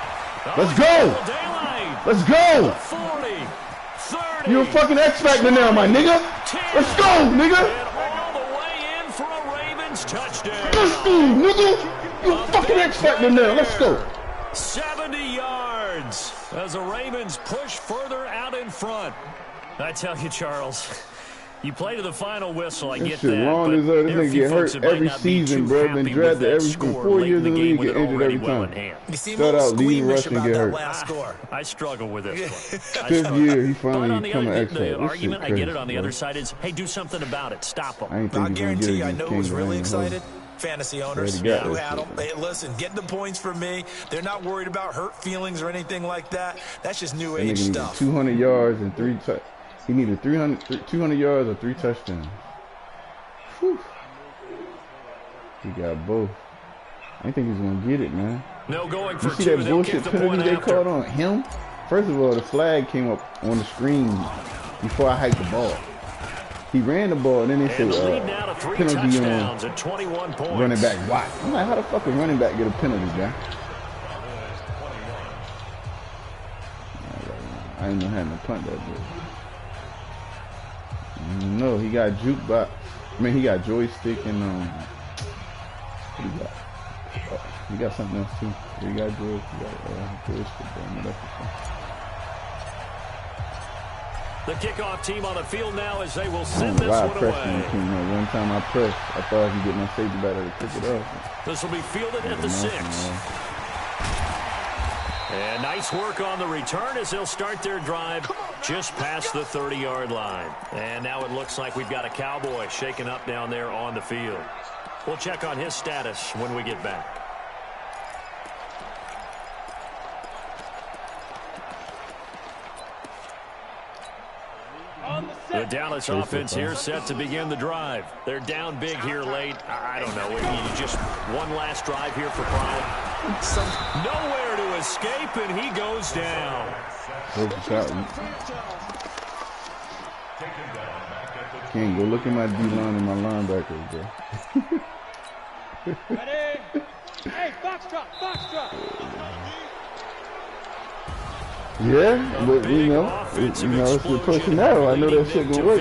Let's go! Daylight. Let's go. 40, 30. You're a fucking X Factor now, my nigga. Let's go, nigga. And all the way in for a Ravens touchdown. Let's go, nigga. You're a fucking X Factor now. Let's go. 70 yards as the Ravens push further out in front. I tell you, Charles, you play to the final whistle. I get that. Long as this nigga get hurt every season, bro. Been drafted every 4 years in the league, get injured every time. Start out leading rush and get hurt. I struggle with this one. 5th year, he finally become an X The Factor. argument, I get it on the other side, is, hey, do something about it. Stop him. I guarantee you, I know who's really excited. Fantasy owners who had them. Hey, listen, get the points for me. They're not worried about hurt feelings or anything like that. That's just new age stuff. 200 yards and 3 touchdowns. He needed 200 yards or 3 touchdowns. Whew. He got both. I think he's gonna get it, man. No going for you see that bullshit penalty they called on him? First of all, the flag came up on the screen before I hiked the ball. He ran the ball, and then they said penalty on 21 points. Running back. Why? I'm like, how the fuck a running back get a penalty, guy? I didn't know how to punt that dude. No, he got juke by. I mean, he got joystick and what he got something else too. He got joystick. The kickoff team on the field now as they will send this one away. One time I pressed, I thought I could get my safety batter to kick it off. This will be fielded at the 6. And nice work on the return as they'll start their drive just past the 30-yard line. And now it looks like we've got a Cowboy shaken up down there on the field. We'll check on his status when we get back. The Dallas offense here set to begin the drive. They're down big here late. I don't know. Just one last drive here for Prime. Nowhere to escape, and he goes down. Can't go look at my D-line and my linebackers, bro. Ready? Hey, foxtrot, foxtrot. Yeah, but you know, it's the personnel. I know that shit gonna work.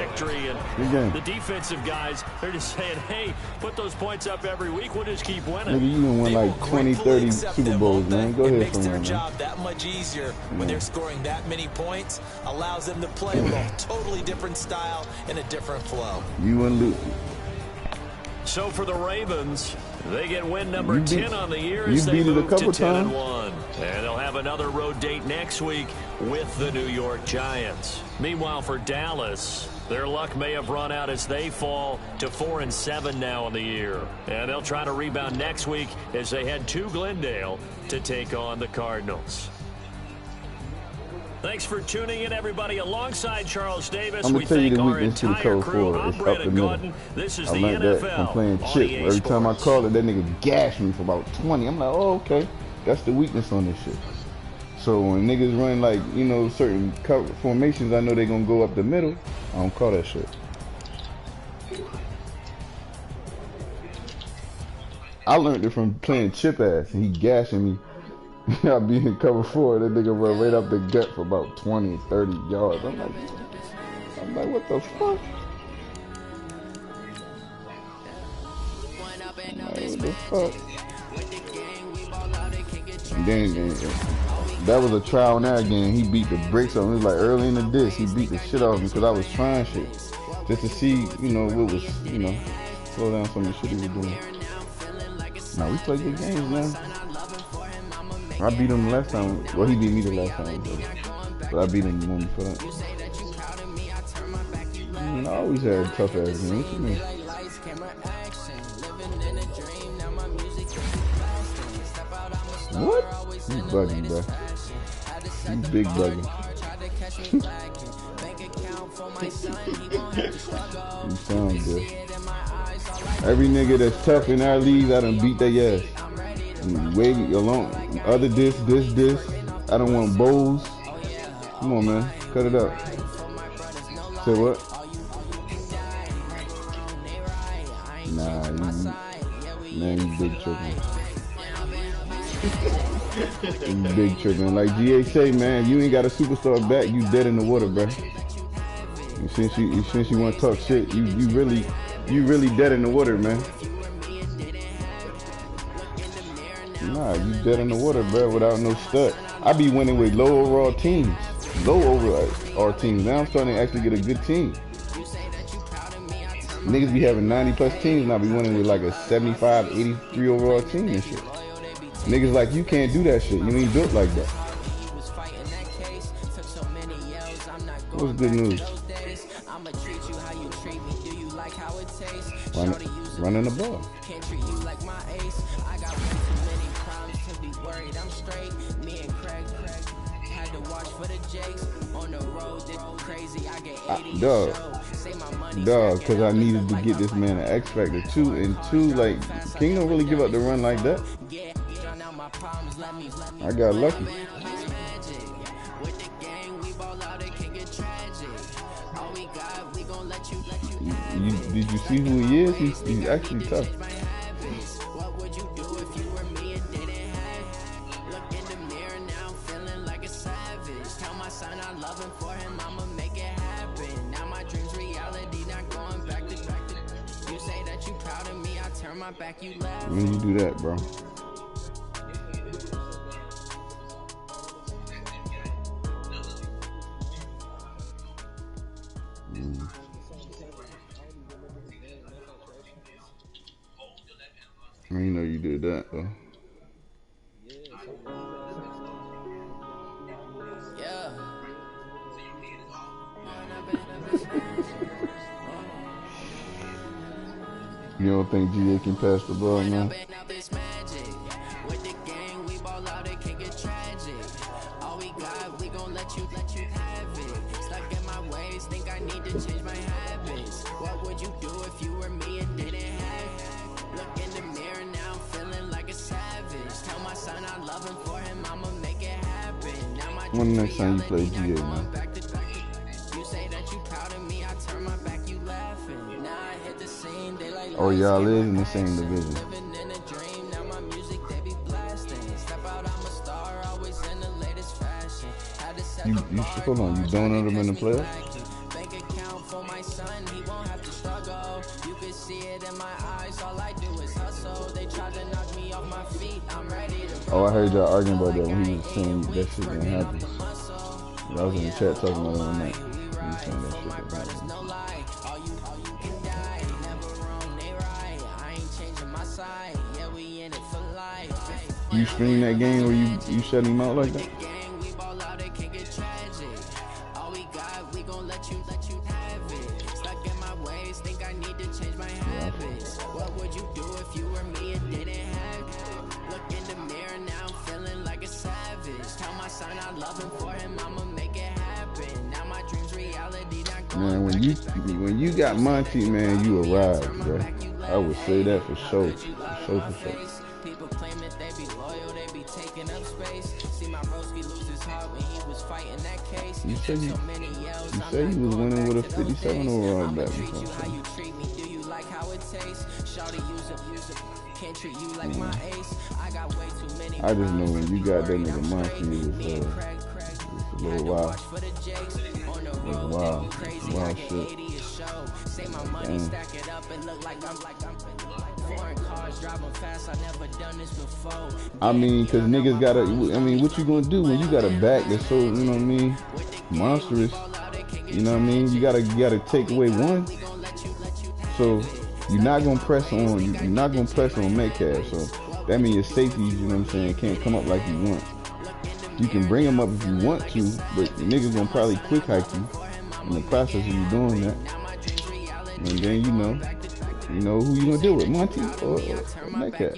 The defensive guys, they're just saying, hey, put those points up every week. We'll just keep winning. Nigga, you done won like 20, 30 Super Bowls, man. Go ahead from there, man. It makes their job that much easier when they're scoring that many points. Allows them to play with a totally different style and a different flow. You and Luke. So for the Ravens, they get win number 10 on the year as they beat it move a couple to 10-1. times. And they'll have another road date next week with the New York Giants. Meanwhile, for Dallas, their luck may have run out as they fall to 4-7 now in the year. And they'll try to rebound next week as they head to Glendale to take on the Cardinals. Thanks for tuning in, everybody. Alongside Charles Davis, we thank our entire crew. I'm Brandon Gordon. This is the NFL. I'm playing chip. Every time I call it, that nigga gash me for about 20. I'm like, oh, okay. That's the weakness on this shit. So when niggas run like, you know, certain cover formations, I know they're going to go up the middle. I don't call that shit. I learned it from playing chip ass, and he gashing me. I be in cover 4, that nigga run right up the gut for about 20, 30 yards. I'm like, what the fuck? What the fuck? And then that was a trial and error game. He beat the brakes on me. It was like early in the disc, he beat the shit off me because I was trying shit. Just to see, you know, what was, you know, slow down some of the shit he was doing. Now we play good games, man. I beat him the last time. Well, he beat me the last time. But I beat him the one before that. I always had tough ass games. What you mean? What? You bugging, bro. You big bugging. You sound good. Every nigga that's tough in our league, I done beat their ass. Wait alone. Other this. I don't want bowls. Come on, man. Cut it up. Say what? Nah, you big chicken. Big tripping. Like GA say, man, you ain't got a superstar back, you dead in the water, bro. And since you want to talk shit, you really dead in the water, man. Nah, you dead in the water, bro, without no stud. I be winning with low overall teams. Low overall teams. Now I'm starting to actually get a good team. Niggas be having 90+ teams and I be winning with like a 75, 83 overall team and shit. Niggas like, you can't do that shit. You ain't built like that. What's good news? Running the ball. Dog, because I needed to get this man an X Factor too, and two, like, King don't really give up the run like that. I got lucky. Did you see who he is? He's actually tough. When you do that, bro. I didn't know you did that, though. You don't think GA can pass the ball, man? When the next time you play GA, man? Oh, y'all is in the same division. You hold on, you don't know them in the playoffs? Oh, I heard y'all arguing about that when he was saying that shit didn't happen. I was in the chat talking about it one night. He was saying that shit didn't happen. You stream that game where you shut him out like that? Man, when you got Monty, man, you arrived, bro. I would say that for sure. For sure. People claim that they be loyal, they be taking up space. See my broski lose his heart when he was fighting that case. You said he was winning with a 57 overall back before. How you treat me, do you like how it tastes? Shawty use it, can't treat you like my ace. I got way too many. I just know when you got that nigga Monty, it was a little wild. It was wild shit. Say my money, stack it up and look like I'm foreign cars driving fast. I never done this before. I mean, cause niggas gotta. I mean, what you gonna do when you got a back that's so, you know what I mean, monstrous? You know what I mean? You gotta take away one. So you're not gonna press on. You're not gonna press on Metcalf. So that means your safeties, you know what I'm saying, can't come up like you want. You can bring them up if you want to, but niggas gonna probably quick hike you in the process of you doing that. And then you know who you gonna deal with, Monty or Metcalf.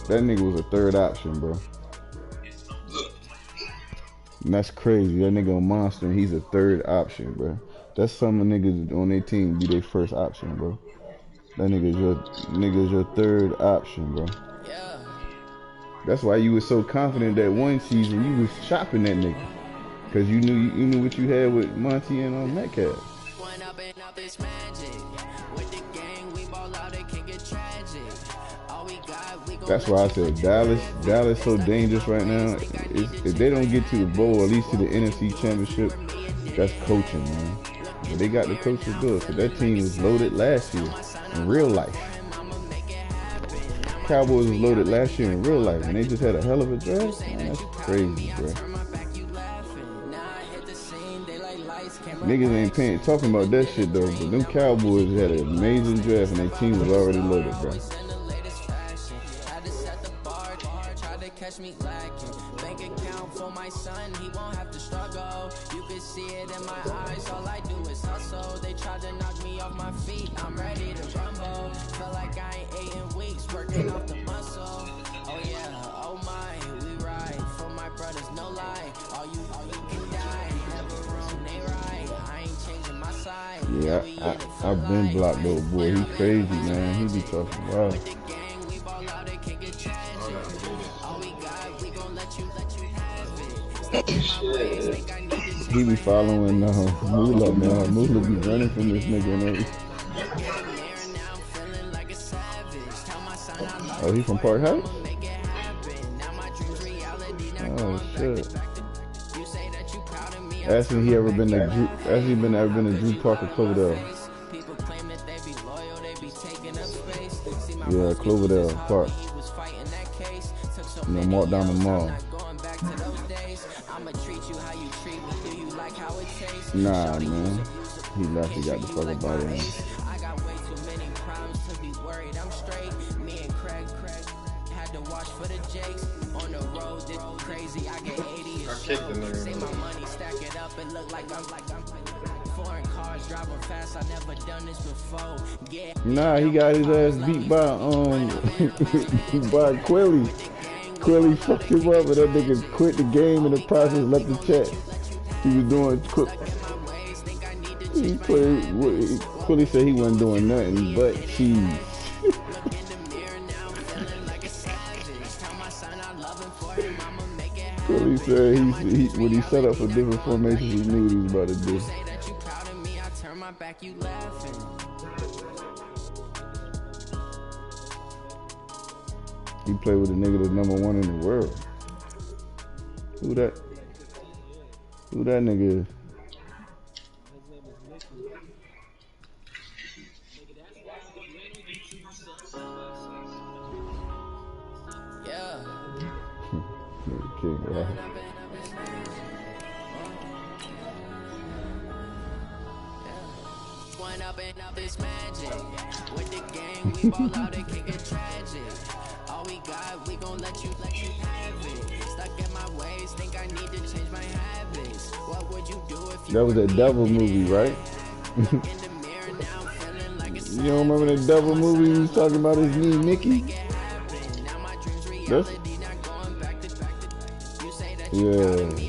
That nigga was a third option, bro. And that's crazy. That nigga a monster and he's a third option, bro. That's some of the niggas on their team be their first option, bro. That nigga's your third option, bro. That's why you was so confident that one season you was shopping that nigga, cause you knew what you had with Monty and Metcalf. That's why I said Dallas so dangerous right now. If they don't get to the bowl, or at least to the NFC Championship, that's coaching, man. But they got the coach to do it. So that team was loaded last year in real life. Cowboys was loaded last year in real life, and they just had a hell of a draft. Man, that's crazy, bro. Niggas ain't talking about that shit though, but them Cowboys had an amazing draft and their team was already loaded, bro. Catch me lacking. Bank account for my son, he won't have to struggle. You can see it in my eyes, all I do is hustle. They tried to knock me off my feet, I'm ready to rumble. Feel like I ain't ate in weeks, working off the muscle. Oh yeah, oh my, we ride for my brothers, no lie. All you can die, never wrong, they right. I ain't changing my side. Yeah, I've been blocked though, boy. He crazy, man. He be talking wild. He be following Moolah, man. Moolah be running from this nigga and everything. Oh, he from Park Heights? Oh shit. Ask him he ever been to Drew Park or Cloverdale. Yeah, Cloverdale Park. You know, Mark down the mall. Nah, man. He left. He got the fuck up out of him. I got way too many problems to be worried. I'm straight. Me and Craig had to watch for the Jakes on the road. This crazy. I get 80 a show. Say my money, stack it up. It look like I'm foreign cars driving fast. I never done this before. Yeah. Nah, he got his ass beat by by Quilly. Quilly fucked him up, and that nigga quit the game in the process. Left the chat. He was doing Quilly said he wasn't doing nothing but cheese. Quilly said he when he set up for different formations, he knew what he was about to do. He played with a nigga that's #1 in the world. Who that nigga is? Yeah. King, right? One up and up is magic. With the game, we ball out and kick it tragic. All we got, we gon' let you have it. Stuck in my ways, think I need to change my habits. What would you do if you That was that Devil movie, right? You don't remember that Devil movie he was talking about his knee, Mickey? Yeah,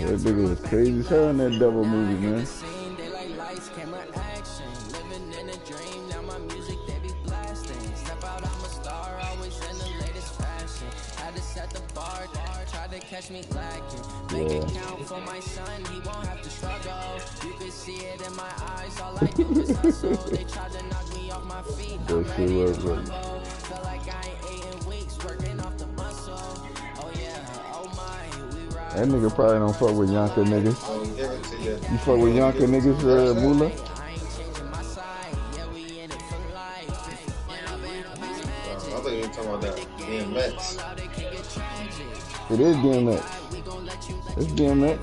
that nigga was crazy as hell in that Devil movie, man. Catch me lacking. Make account for my son, he won't have to struggle. You can see it in my eyes, all I do is hustle. They tried to knock me off my feet, I'm ready to rumble. Feel like I ain't ate in weeks, working off the muscle. Oh yeah, oh my, we ride. That nigga probably don't fuck with Yonka niggas. You fuck with Yonka niggas, Moolah? I ain't changing my side, yeah, we in it for life. I thought you were talking about that DMX. It is DMX. It's DMX.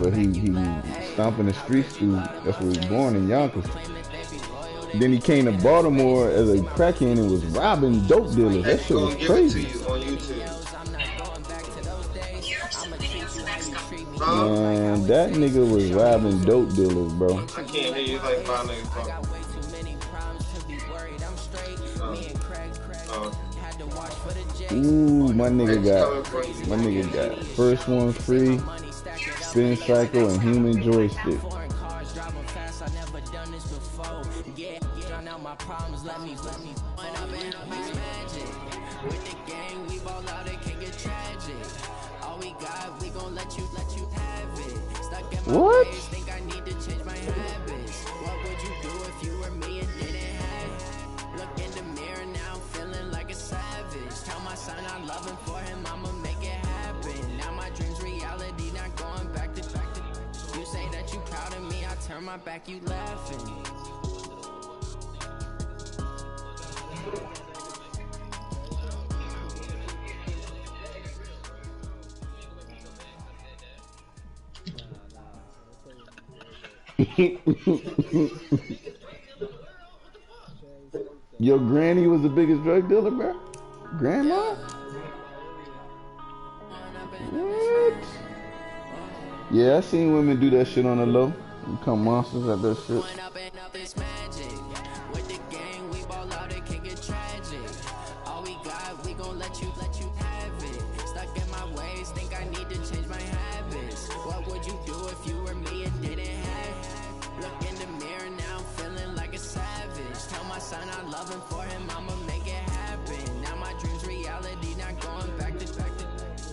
But he stomping the streets through. That's where he was born in Yonkers. Then he came to Baltimore as a crackhead and was robbing dope dealers. That shit was crazy. Man, that nigga was robbing dope dealers, bro. I can't hear you like 5 niggas talking. Ooh, my nigga got first one free, spin cycle, and human joystick. My problems let me ball out, it can get tragic. All we got, we gon' let you have it. Stuck in my What? ways, think I need to change my habits. What would you do if you were me and didn't have it? Look in the mirror now, I'm feeling like a savage. Tell my son I love him, for him I'ma make it happen. Now my dreams reality, not going back to. You say that you proud of me, I turn my back, you laughing. Your granny was the biggest drug dealer, bro? Grandma? What? Yeah, I seen women do that shit on the low. Become monsters at that shit. With the gang, we ball out, it can get tragic. All we got, we gon' let you have it. Stuck in my ways, think I need to change my habits. What would you do if you were me and didn't have it? Look in the mirror now, I'm feeling like a savage. Tell my son I love him, for him I'ma make it happen. Now my dreams reality, not going back to.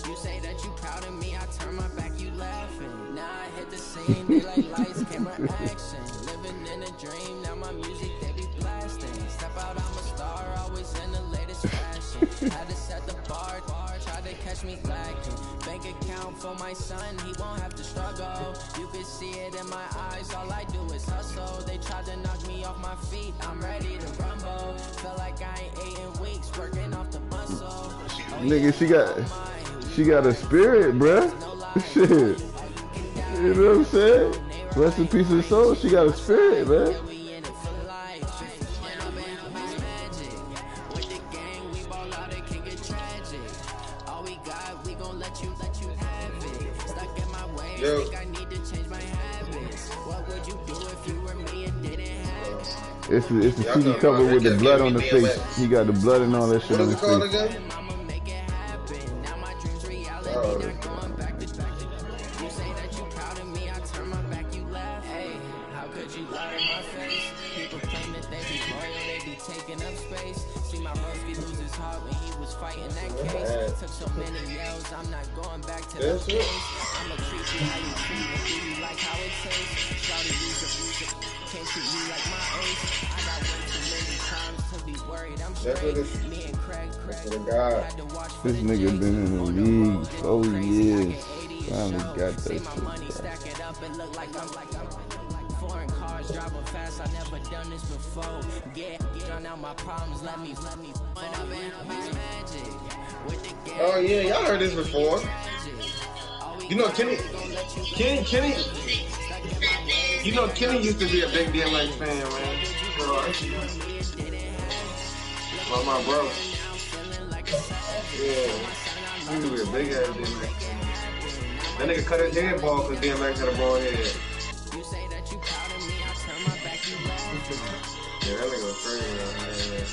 You say that you proud of me, I turn my back, you laughing. Now I hit the scene, they like lights, camera, action. Living in a dream, now my music, they be blasting. Step out, I'm a star, always in the latest fashion. Had to set the bar, try to catch me lacking. Bank account for my son, he won't have to struggle. You can see it in my eyes, all I do is hustle. They tried to knock me off my feet, I'm ready to rumble. Feel like I ain't ate in weeks, working off the muscle. Oh, Nigga, she got a spirit, bruh. Shit. You know what I'm saying? Rest in peace of the soul. She got a spirit, man. Yo. It's the CD cover with the blood on the face. He got the blood and all that shit on his face. Again? Took so many yells, I'm not going back to the place. I'ma treat you how you treat me, do you like how it tastes? Shout to use it, can't treat you like my ace. I got way too many times to be worried, I'm straight. Me and Craig had to watch for this nigga been in the league 4 years. Finally got that shit, stack it up and look like I'm foreign cars driving fast, I never done this before. Get out my problems, let me magic. Oh yeah, y'all heard this before. You know Kenny, you know Kenny used to be a big DMX fan, man. Well, my bro. Yeah, he used to be a big ass DMX fan. That nigga cut his head bald because DMX had a bald head. Yeah, that nigga was crazy, man.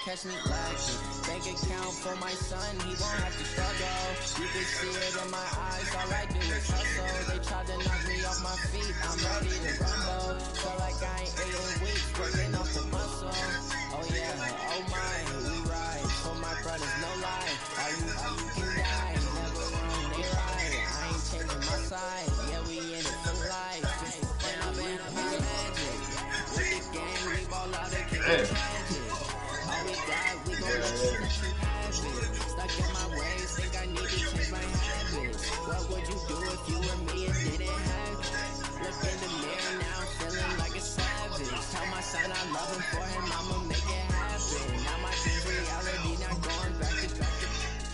Catch me lacking. Bank account for my son, he won't have to struggle. You can see it in my eyes, all I do is hustle. They tried to knock me off my feet, I'm ready to rumble. Feel like I ain't ate in weeks, working off the muscle. Oh yeah, oh my, we ride. For my brothers, no lie. All you can die, never wrong, they right. I ain't changing my side, yeah, we in it for life. When I'm in magic, with the gang, we ball out. Damn. Stuck in my ways, think I need to change my habits. What would you do if you were me and didn't have it? Look in the mirror now, feeling like a savage. Tell my son I love him for him, I'ma make it happen. Now my dreams reality, not going back to back.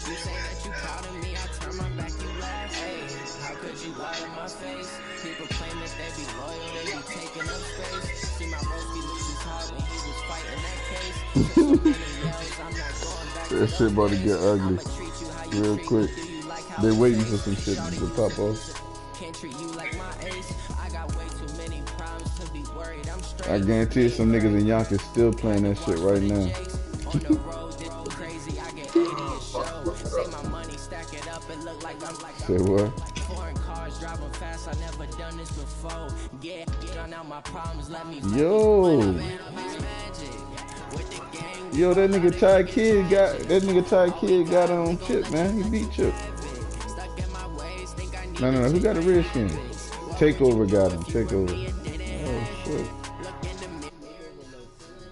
You say that you proud of me, I turn my back, you laugh. Hey, how could you lie to my face? People claim that they be loyal, they be taking up space. See my bros be losing heart when he was fighting that case. That shit about to get ugly real quick. They waiting for some shit to pop off. I guarantee some niggas in Yonkers still playing that shit right now. Say what? Yo, that nigga Ty Kid got on Chip, man. He beat Chip. No, who got a Redskin? Takeover got him. Takeover.